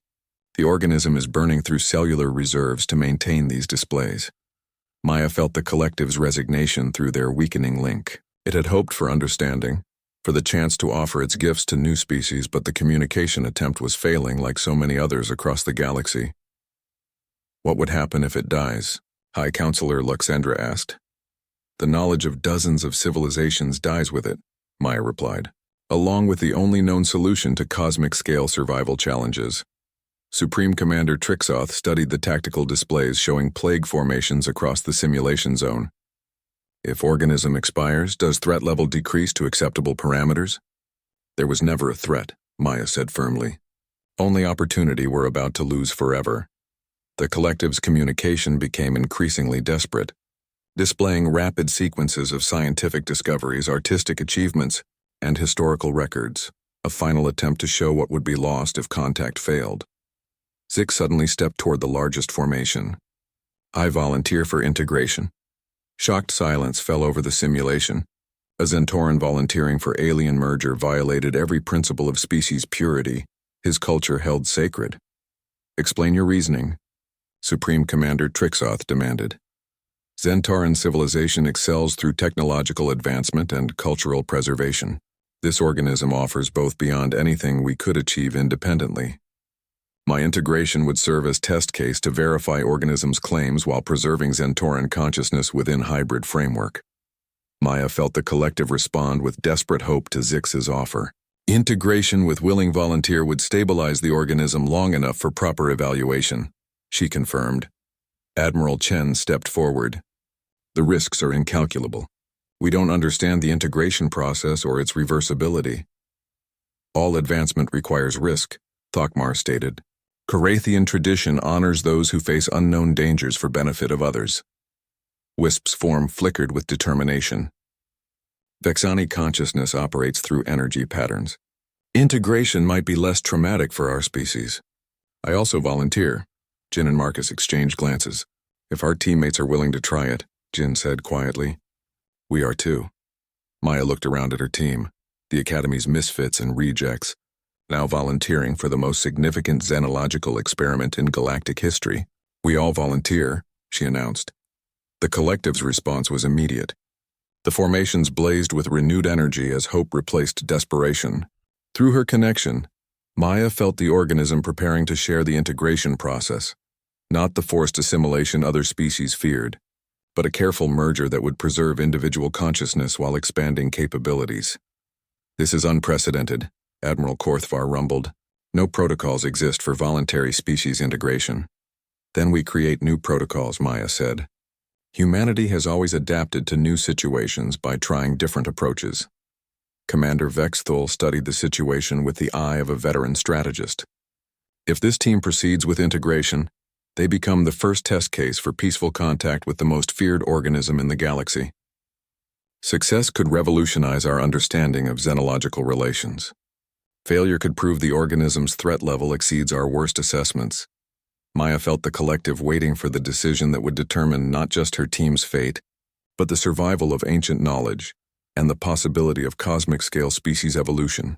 The organism is burning through cellular reserves to maintain these displays. Maya felt the collective's resignation through their weakening link. It had hoped for understanding, for the chance to offer its gifts to new species, but the communication attempt was failing like so many others across the galaxy. What would happen if it dies? High Counselor Luxandra asked. The knowledge of dozens of civilizations dies with it, Maya replied, along with the only known solution to cosmic-scale survival challenges. Supreme Commander Trixoth studied the tactical displays showing plague formations across the simulation zone. If organism expires, does threat level decrease to acceptable parameters? There was never a threat, Maya said firmly. Only opportunity we're about to lose forever. The collective's communication became increasingly desperate, displaying rapid sequences of scientific discoveries, artistic achievements, and historical records, a final attempt to show what would be lost if contact failed. Zix suddenly stepped toward the largest formation. I volunteer for integration. Shocked silence fell over the simulation. A Zentoran volunteering for alien merger violated every principle of species purity his culture held sacred. Explain your reasoning, Supreme Commander Trixoth demanded. Zentoran civilization excels through technological advancement and cultural preservation. This organism offers both beyond anything we could achieve independently. My integration would serve as test case to verify organism's claims while preserving Zentoran consciousness within hybrid framework. Maya felt the collective respond with desperate hope to Zix's offer. Integration with willing volunteer would stabilize the organism long enough for proper evaluation, she confirmed. Admiral Chen stepped forward. The risks are incalculable. We don't understand the integration process or its reversibility. All advancement requires risk, Thokmar stated. Carathian tradition honors those who face unknown dangers for benefit of others. Wisp's form flickered with determination. Vexani consciousness operates through energy patterns. Integration might be less traumatic for our species. I also volunteer. Jin and Marcus exchanged glances. If our teammates are willing to try it, Jin said quietly. We are too. Maya looked around at her team, the Academy's misfits and rejects, now volunteering for the most significant xenological experiment in galactic history. We all volunteer, she announced. The collective's response was immediate. The formations blazed with renewed energy as hope replaced desperation. Through her connection, Maya felt the organism preparing to share the integration process, not the forced assimilation other species feared, but a careful merger that would preserve individual consciousness while expanding capabilities. This is unprecedented, Admiral Korthvar rumbled. No protocols exist for voluntary species integration. Then we create new protocols, Maya said. Humanity has always adapted to new situations by trying different approaches. Commander Vexthul studied the situation with the eye of a veteran strategist. If this team proceeds with integration, they become the first test case for peaceful contact with the most feared organism in the galaxy. Success could revolutionize our understanding of xenological relations. Failure could prove the organism's threat level exceeds our worst assessments. Maya felt the collective waiting for the decision that would determine not just her team's fate, but the survival of ancient knowledge and the possibility of cosmic-scale species evolution.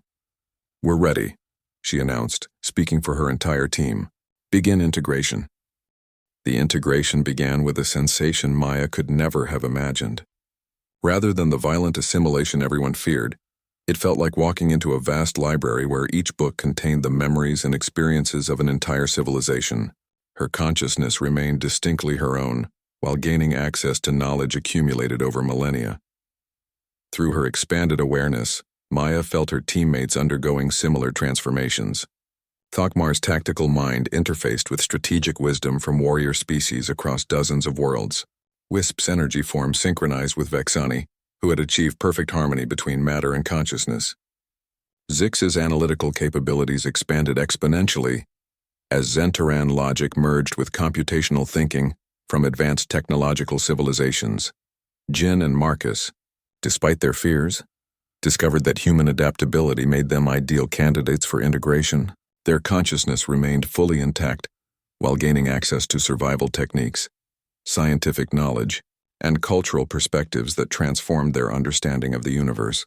We're ready, she announced, speaking for her entire team. Begin integration. The integration began with a sensation Maya could never have imagined. Rather than the violent assimilation everyone feared, it felt like walking into a vast library where each book contained the memories and experiences of an entire civilization. Her consciousness remained distinctly her own, while gaining access to knowledge accumulated over millennia. Through her expanded awareness, Maya felt her teammates undergoing similar transformations. Thokmar's tactical mind interfaced with strategic wisdom from warrior species across dozens of worlds. Wisp's energy form synchronized with Vexani, who had achieved perfect harmony between matter and consciousness. Zix's analytical capabilities expanded exponentially as Zentoran logic merged with computational thinking from advanced technological civilizations. Jin and Marcus, despite their fears, discovered that human adaptability made them ideal candidates for integration. Their consciousness remained fully intact while gaining access to survival techniques, scientific knowledge, and cultural perspectives that transformed their understanding of the universe.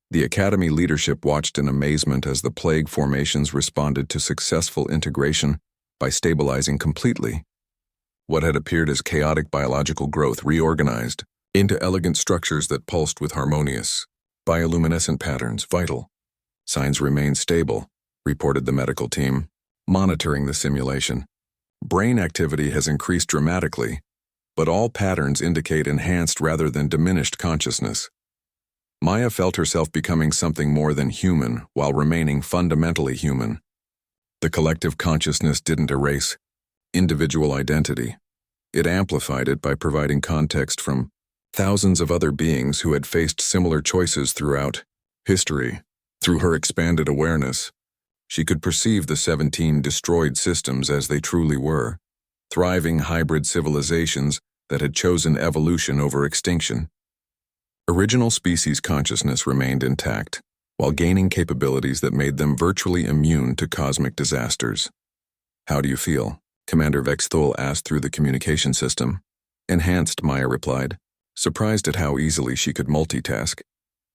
The Academy leadership watched in amazement as the plague formations responded to successful integration by stabilizing completely. What had appeared as chaotic biological growth reorganized into elegant structures that pulsed with harmonious, bioluminescent patterns. Vital signs remained stable, reported the medical team, monitoring the simulation. Brain activity has increased dramatically, but all patterns indicate enhanced rather than diminished consciousness. Maya felt herself becoming something more than human while remaining fundamentally human. The collective consciousness didn't erase individual identity. It amplified it by providing context from thousands of other beings who had faced similar choices throughout history. Through her expanded awareness, she could perceive the 17 destroyed systems as they truly were, thriving hybrid civilizations that had chosen evolution over extinction. Original species consciousness remained intact, while gaining capabilities that made them virtually immune to cosmic disasters. "How do you feel?" Commander Vexthul asked through the communication system. "Enhanced," Maya replied, surprised at how easily she could multitask,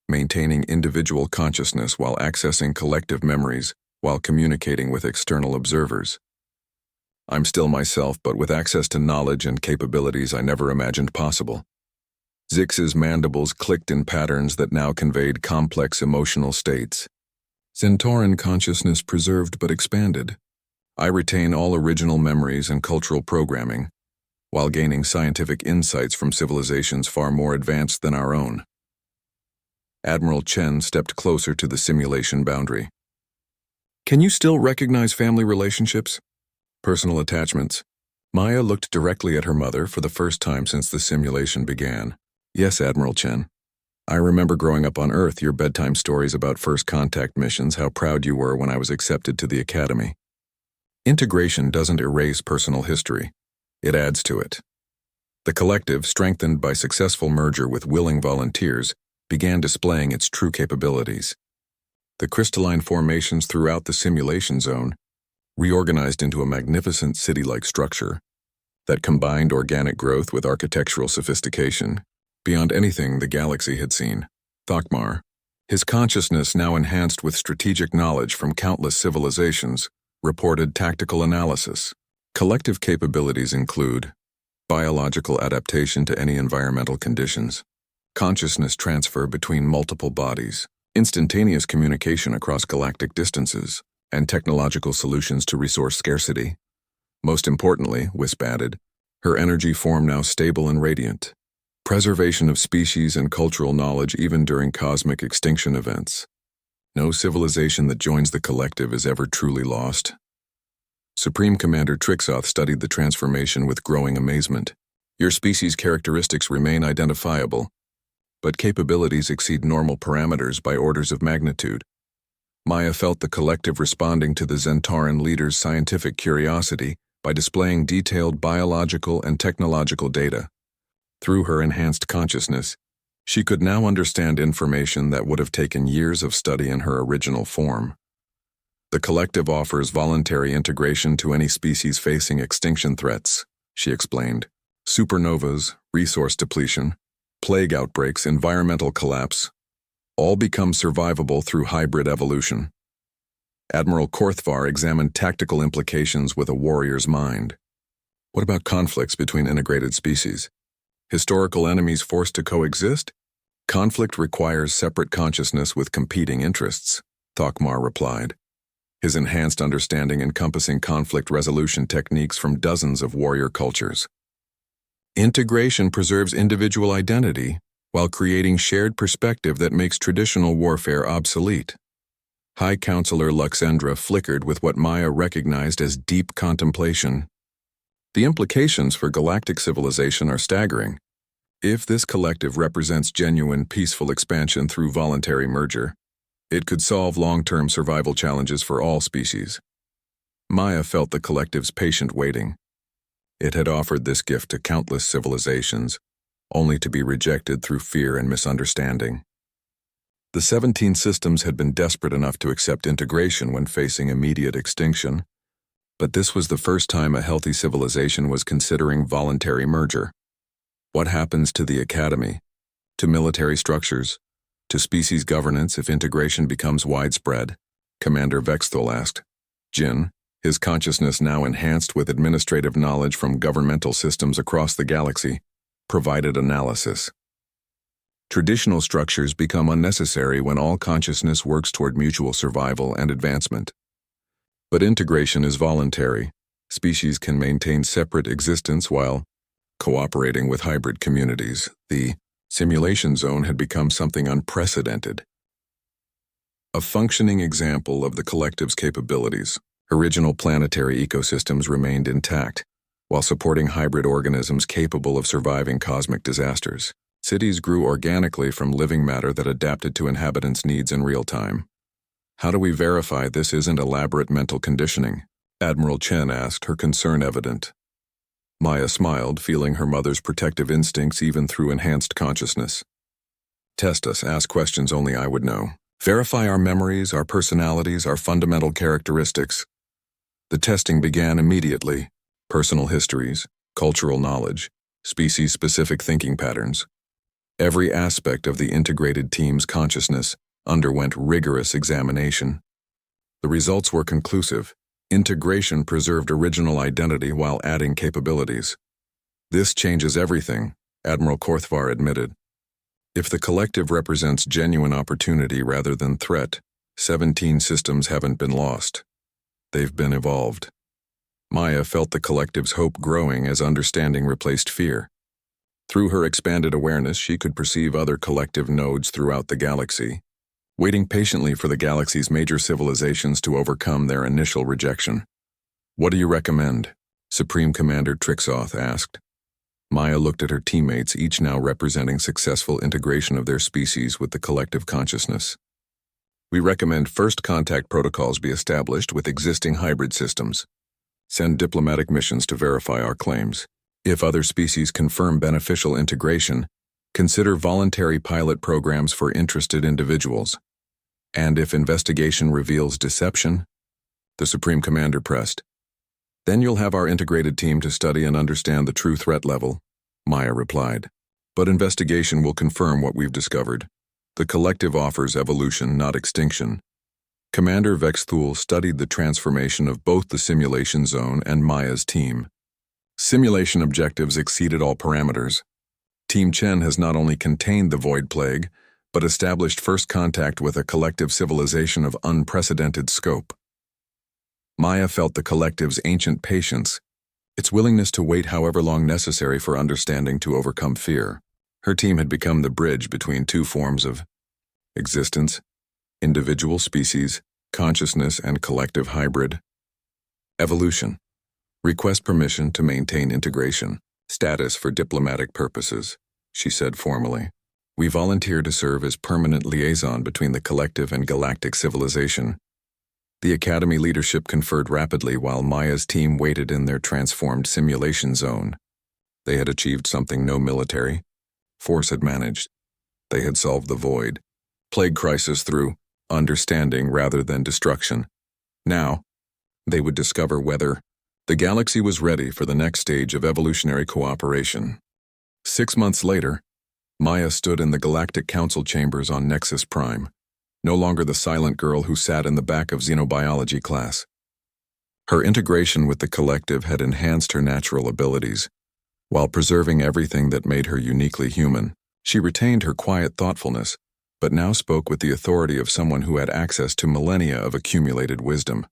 maintaining individual consciousness while accessing collective memories while communicating with external observers. "I'm still myself, but with access to knowledge and capabilities I never imagined possible." Zix's mandibles clicked in patterns that now conveyed complex emotional states. "Zentauran consciousness preserved but expanded. I retain all original memories and cultural programming, while gaining scientific insights from civilizations far more advanced than our own." Admiral Chen stepped closer to the simulation boundary. "Can you still recognize family relationships? Personal attachments?" Maya looked directly at her mother for the first time since the simulation began. "Yes, Admiral Chen. I remember growing up on Earth, your bedtime stories about first contact missions, how proud you were when I was accepted to the Academy." Integration doesn't erase personal history. It adds to it. The collective, strengthened by successful merger with willing volunteers, began displaying its true capabilities. The crystalline formations throughout the simulation zone reorganized into a magnificent city-like structure that combined organic growth with architectural sophistication, beyond anything the galaxy had seen. Thokmar, his consciousness now enhanced with strategic knowledge from countless civilizations, reported tactical analysis. Collective capabilities include biological adaptation to any environmental conditions, consciousness transfer between multiple bodies, instantaneous communication across galactic distances, and technological solutions to resource scarcity. Most importantly, Wisp added, her energy form now stable and radiant. Preservation of species and cultural knowledge even during cosmic extinction events. No civilization that joins the collective is ever truly lost. Supreme Commander Trixoth studied the transformation with growing amazement. Your species' characteristics remain identifiable, but capabilities exceed normal parameters by orders of magnitude. Maya felt the collective responding to the Zentauran leader's scientific curiosity by displaying detailed biological and technological data. Through her enhanced consciousness, she could now understand information that would have taken years of study in her original form. The collective offers voluntary integration to any species facing extinction threats, she explained. Supernovas, resource depletion, plague outbreaks, environmental collapse, all become survivable through hybrid evolution. Admiral Korthvar examined tactical implications with a warrior's mind. What about conflicts between integrated species? Historical enemies forced to coexist? Conflict requires separate consciousness with competing interests, Thokmar replied, his enhanced understanding encompassing conflict resolution techniques from dozens of warrior cultures. Integration preserves individual identity while creating shared perspective that makes traditional warfare obsolete. High Counselor Luxendra flickered with what Maya recognized as deep contemplation. The implications for galactic civilization are staggering. If this collective represents genuine, peaceful expansion through voluntary merger, it could solve long-term survival challenges for all species. Maya felt the collective's patient waiting. It had offered this gift to countless civilizations, only to be rejected through fear and misunderstanding. The 17 systems had been desperate enough to accept integration when facing immediate extinction, but this was the first time a healthy civilization was considering voluntary merger. What happens to the academy, to military structures, to species governance if integration becomes widespread? Commander Vexthul asked. Jin, his consciousness now enhanced with administrative knowledge from governmental systems across the galaxy, provided analysis. Traditional structures become unnecessary when all consciousness works toward mutual survival and advancement. But integration is voluntary. Species can maintain separate existence while cooperating with hybrid communities. The simulation zone had become something unprecedented. A functioning example of the collective's capabilities. Original planetary ecosystems remained intact, while supporting hybrid organisms capable of surviving cosmic disasters. Cities grew organically from living matter that adapted to inhabitants' needs in real time. How do we verify this isn't elaborate mental conditioning? Admiral Chen asked, her concern evident. Maya smiled, feeling her mother's protective instincts even through enhanced consciousness. Test us, ask questions only I would know. Verify our memories, our personalities, our fundamental characteristics. The testing began immediately. Personal histories, cultural knowledge, species-specific thinking patterns. Every aspect of the integrated team's consciousness underwent rigorous examination. The results were conclusive. Integration preserved original identity while adding capabilities. This changes everything, Admiral Korthvar admitted. If the collective represents genuine opportunity rather than threat, 17 systems haven't been lost. They've been evolved. Maya felt the collective's hope growing as understanding replaced fear. Through her expanded awareness, she could perceive other collective nodes throughout the galaxy, waiting patiently for the galaxy's major civilizations to overcome their initial rejection. What do you recommend? Supreme Commander Trixoth asked. Maya looked at her teammates, each now representing successful integration of their species with the collective consciousness. We recommend first contact protocols be established with existing hybrid systems. Send diplomatic missions to verify our claims. If other species confirm beneficial integration, consider voluntary pilot programs for interested individuals. And if investigation reveals deception, the Supreme Commander pressed. Then you'll have our integrated team to study and understand the true threat level, Maya replied. But investigation will confirm what we've discovered. The collective offers evolution, not extinction. Commander Vexthul studied the transformation of both the simulation zone and Maya's team. Simulation objectives exceeded all parameters. Team Chen has not only contained the Void Plague, but established first contact with a collective civilization of unprecedented scope. Maya felt the collective's ancient patience, its willingness to wait however long necessary for understanding to overcome fear. Her team had become the bridge between two forms of existence: individual species, consciousness, and collective hybrid. Evolution. Request permission to maintain integration. Status for diplomatic purposes, she said formally. We volunteer to serve as permanent liaison between the collective and galactic civilization. The Academy leadership conferred rapidly while Maya's team waited in their transformed simulation zone. They had achieved something no military force had managed. They had solved the void plague crisis through understanding rather than destruction. Now, they would discover whether the galaxy was ready for the next stage of evolutionary cooperation. 6 months later, Maya stood in the Galactic Council chambers on Nexus Prime, no longer the silent girl who sat in the back of xenobiology class. Her integration with the collective had enhanced her natural abilities, while preserving everything that made her uniquely human. She retained her quiet thoughtfulness, but now spoke with the authority of someone who had access to millennia of accumulated wisdom.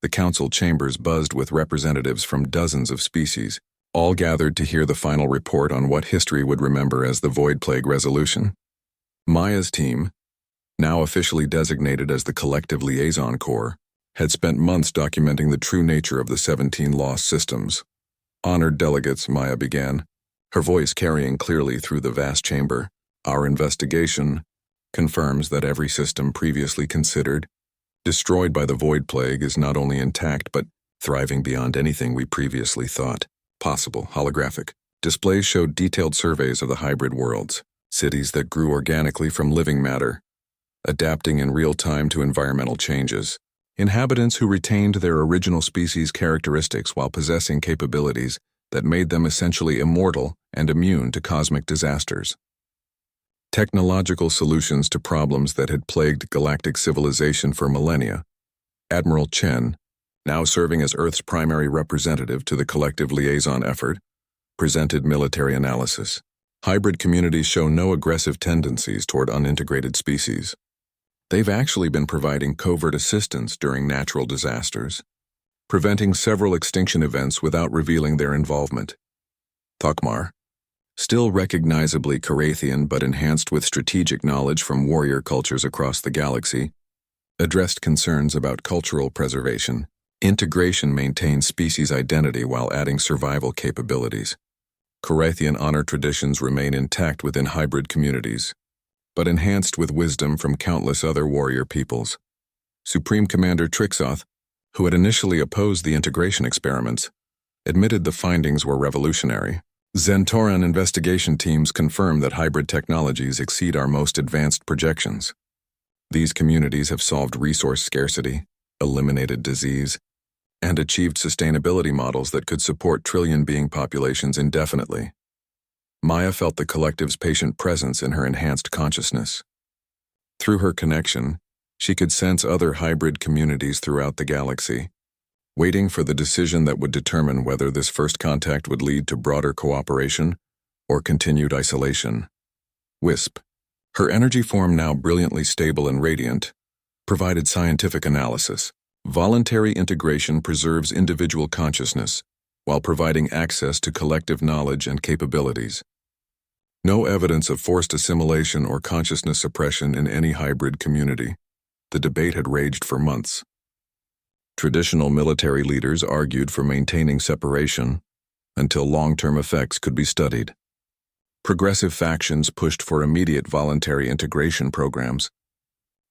The council chambers buzzed with representatives from dozens of species, all gathered to hear the final report on what history would remember as the Void Plague resolution. Maya's team, now officially designated as the Collective Liaison Corps, had spent months documenting the true nature of the 17 lost systems. Honored delegates, Maya began, her voice carrying clearly through the vast chamber. Our investigation confirms that every system previously considered destroyed by the Void Plague is not only intact but thriving beyond anything we previously thought possible. Holographic displays showed detailed surveys of the hybrid worlds, cities that grew organically from living matter, adapting in real time to environmental changes. Inhabitants who retained their original species characteristics while possessing capabilities that made them essentially immortal and immune to cosmic disasters. Technological solutions to problems that had plagued galactic civilization for millennia. Admiral Chen, now serving as Earth's primary representative to the collective liaison effort, presented military analysis. Hybrid communities show no aggressive tendencies toward unintegrated species. They've actually been providing covert assistance during natural disasters, preventing several extinction events without revealing their involvement. Thokmar, still recognizably Carathian but enhanced with strategic knowledge from warrior cultures across the galaxy, addressed concerns about cultural preservation. Integration maintains species identity while adding survival capabilities. Carathian honor traditions remain intact within hybrid communities, but enhanced with wisdom from countless other warrior peoples. Supreme Commander Trixoth, who had initially opposed the integration experiments, admitted the findings were revolutionary. Zentoran investigation teams confirm that hybrid technologies exceed our most advanced projections. These communities have solved resource scarcity, eliminated disease, and achieved sustainability models that could support trillion-being populations indefinitely. Maya felt the collective's patient presence in her enhanced consciousness. Through her connection, she could sense other hybrid communities throughout the galaxy, waiting for the decision that would determine whether this first contact would lead to broader cooperation or continued isolation. Wisp, her energy form now brilliantly stable and radiant, provided scientific analysis. Voluntary integration preserves individual consciousness while providing access to collective knowledge and capabilities. No evidence of forced assimilation or consciousness suppression in any hybrid community. The debate had raged for months. Traditional military leaders argued for maintaining separation until long-term effects could be studied. Progressive factions pushed for immediate voluntary integration programs.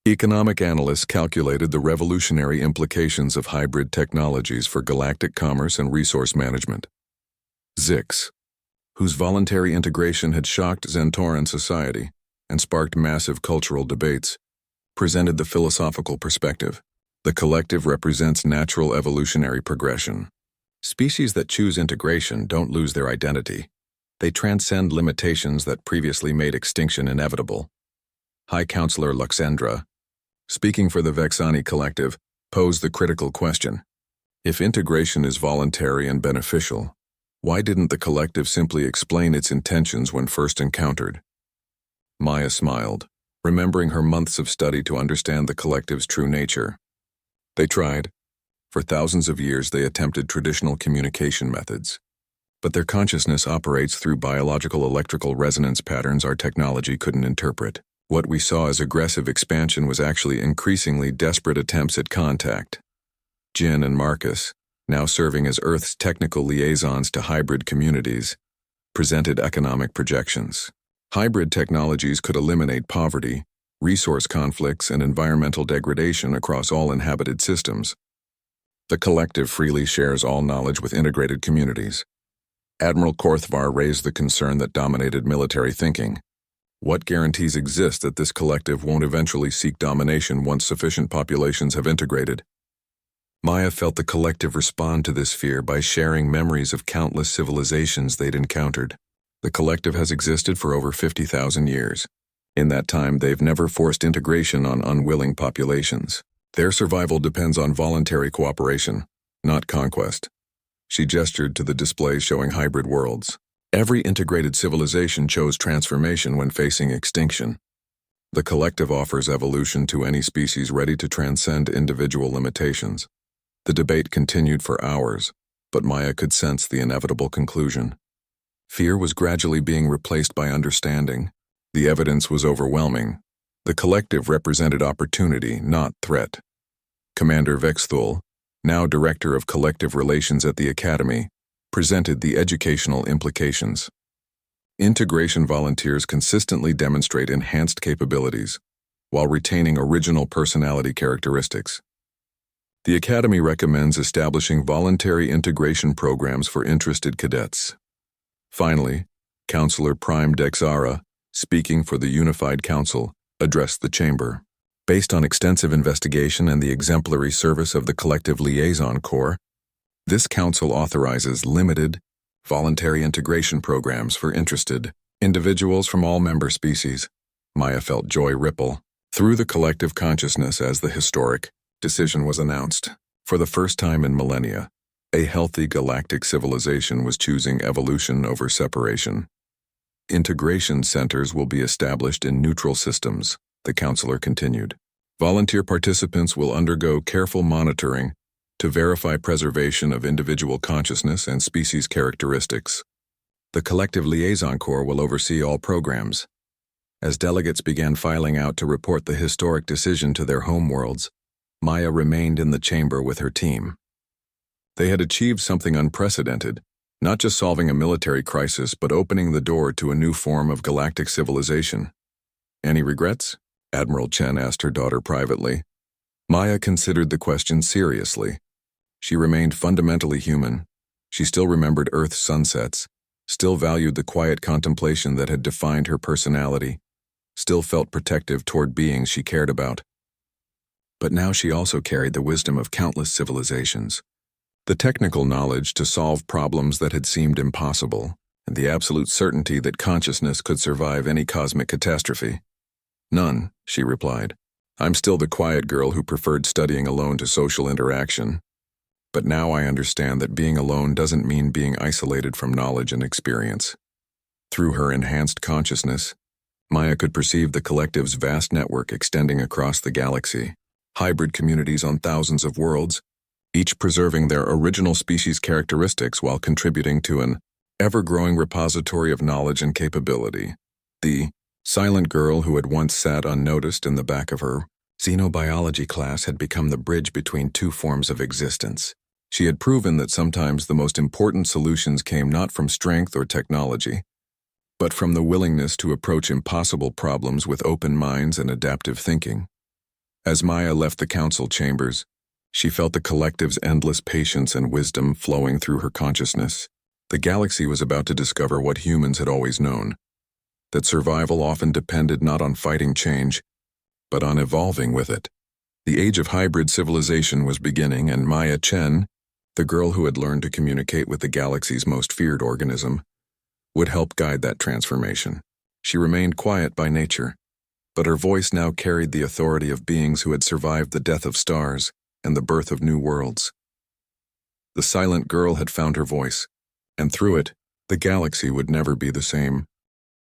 Economic analysts calculated the revolutionary implications of hybrid technologies for galactic commerce and resource management. Zix, whose voluntary integration had shocked Zentoran society and sparked massive cultural debates, presented the philosophical perspective. The collective represents natural evolutionary progression. Species that choose integration don't lose their identity. They transcend limitations that previously made extinction inevitable. High Counselor Luxandra, speaking for the Vexani Collective, posed the critical question. If integration is voluntary and beneficial, why didn't the collective simply explain its intentions when first encountered? Maya smiled, remembering her months of study to understand the collective's true nature. They tried. For thousands of years they attempted traditional communication methods. But their consciousness operates through biological electrical resonance patterns our technology couldn't interpret. What we saw as aggressive expansion was actually increasingly desperate attempts at contact. Jin and Marcus, now serving as Earth's technical liaisons to hybrid communities, presented economic projections. Hybrid technologies could eliminate poverty, resource conflicts, and environmental degradation across all inhabited systems. The collective freely shares all knowledge with integrated communities. Admiral Korthvar raised the concern that dominated military thinking. What guarantees exist that this collective won't eventually seek domination once sufficient populations have integrated? Maya felt the collective respond to this fear by sharing memories of countless civilizations they'd encountered. The collective has existed for over 50,000 years. In that time, they've never forced integration on unwilling populations. Their survival depends on voluntary cooperation, not conquest. She gestured to the display showing hybrid worlds. Every integrated civilization chose transformation when facing extinction. The collective offers evolution to any species ready to transcend individual limitations. The debate continued for hours, but Maya could sense the inevitable conclusion. Fear was gradually being replaced by understanding. The evidence was overwhelming. The collective represented opportunity, not threat. Commander Vexthul, now Director of Collective Relations at the Academy, presented the educational implications. Integration volunteers consistently demonstrate enhanced capabilities, while retaining original personality characteristics. The Academy recommends establishing voluntary integration programs for interested cadets. Finally, Counselor Prime Dexara, speaking for the Unified Council, addressed the chamber. Based on extensive investigation and the exemplary service of the Collective Liaison Corps, this council authorizes limited, voluntary integration programs for interested individuals from all member species. Maya felt joy ripple through the collective consciousness as the historic decision was announced. For the first time in millennia, a healthy galactic civilization was choosing evolution over separation. Integration centers will be established in neutral systems, the counselor continued. Volunteer participants will undergo careful monitoring to verify preservation of individual consciousness and species characteristics. The Collective Liaison Corps will oversee all programs. As delegates began filing out to report the historic decision to their homeworlds, Maya remained in the chamber with her team. They had achieved something unprecedented, not just solving a military crisis, but opening the door to a new form of galactic civilization. Any regrets? Admiral Chen asked her daughter privately. Maya considered the question seriously. She remained fundamentally human. She still remembered Earth's sunsets, still valued the quiet contemplation that had defined her personality, still felt protective toward beings she cared about. But now she also carried the wisdom of countless civilizations, the technical knowledge to solve problems that had seemed impossible, and the absolute certainty that consciousness could survive any cosmic catastrophe. None, she replied. I'm still the quiet girl who preferred studying alone to social interaction. But now I understand that being alone doesn't mean being isolated from knowledge and experience. Through her enhanced consciousness, Maya could perceive the collective's vast network extending across the galaxy, hybrid communities on thousands of worlds, each preserving their original species characteristics while contributing to an ever-growing repository of knowledge and capability. The silent girl who had once sat unnoticed in the back of her xenobiology class had become the bridge between two forms of existence. She had proven that sometimes the most important solutions came not from strength or technology, but from the willingness to approach impossible problems with open minds and adaptive thinking. As Maya left the council chambers, she felt the collective's endless patience and wisdom flowing through her consciousness. The galaxy was about to discover what humans had always known, that survival often depended not on fighting change, but on evolving with it. The age of hybrid civilization was beginning, and Maya Chen, the girl who had learned to communicate with the galaxy's most feared organism, would help guide that transformation. She remained quiet by nature, but her voice now carried the authority of beings who had survived the death of stars and the birth of new worlds. The silent girl had found her voice, and through it, the galaxy would never be the same.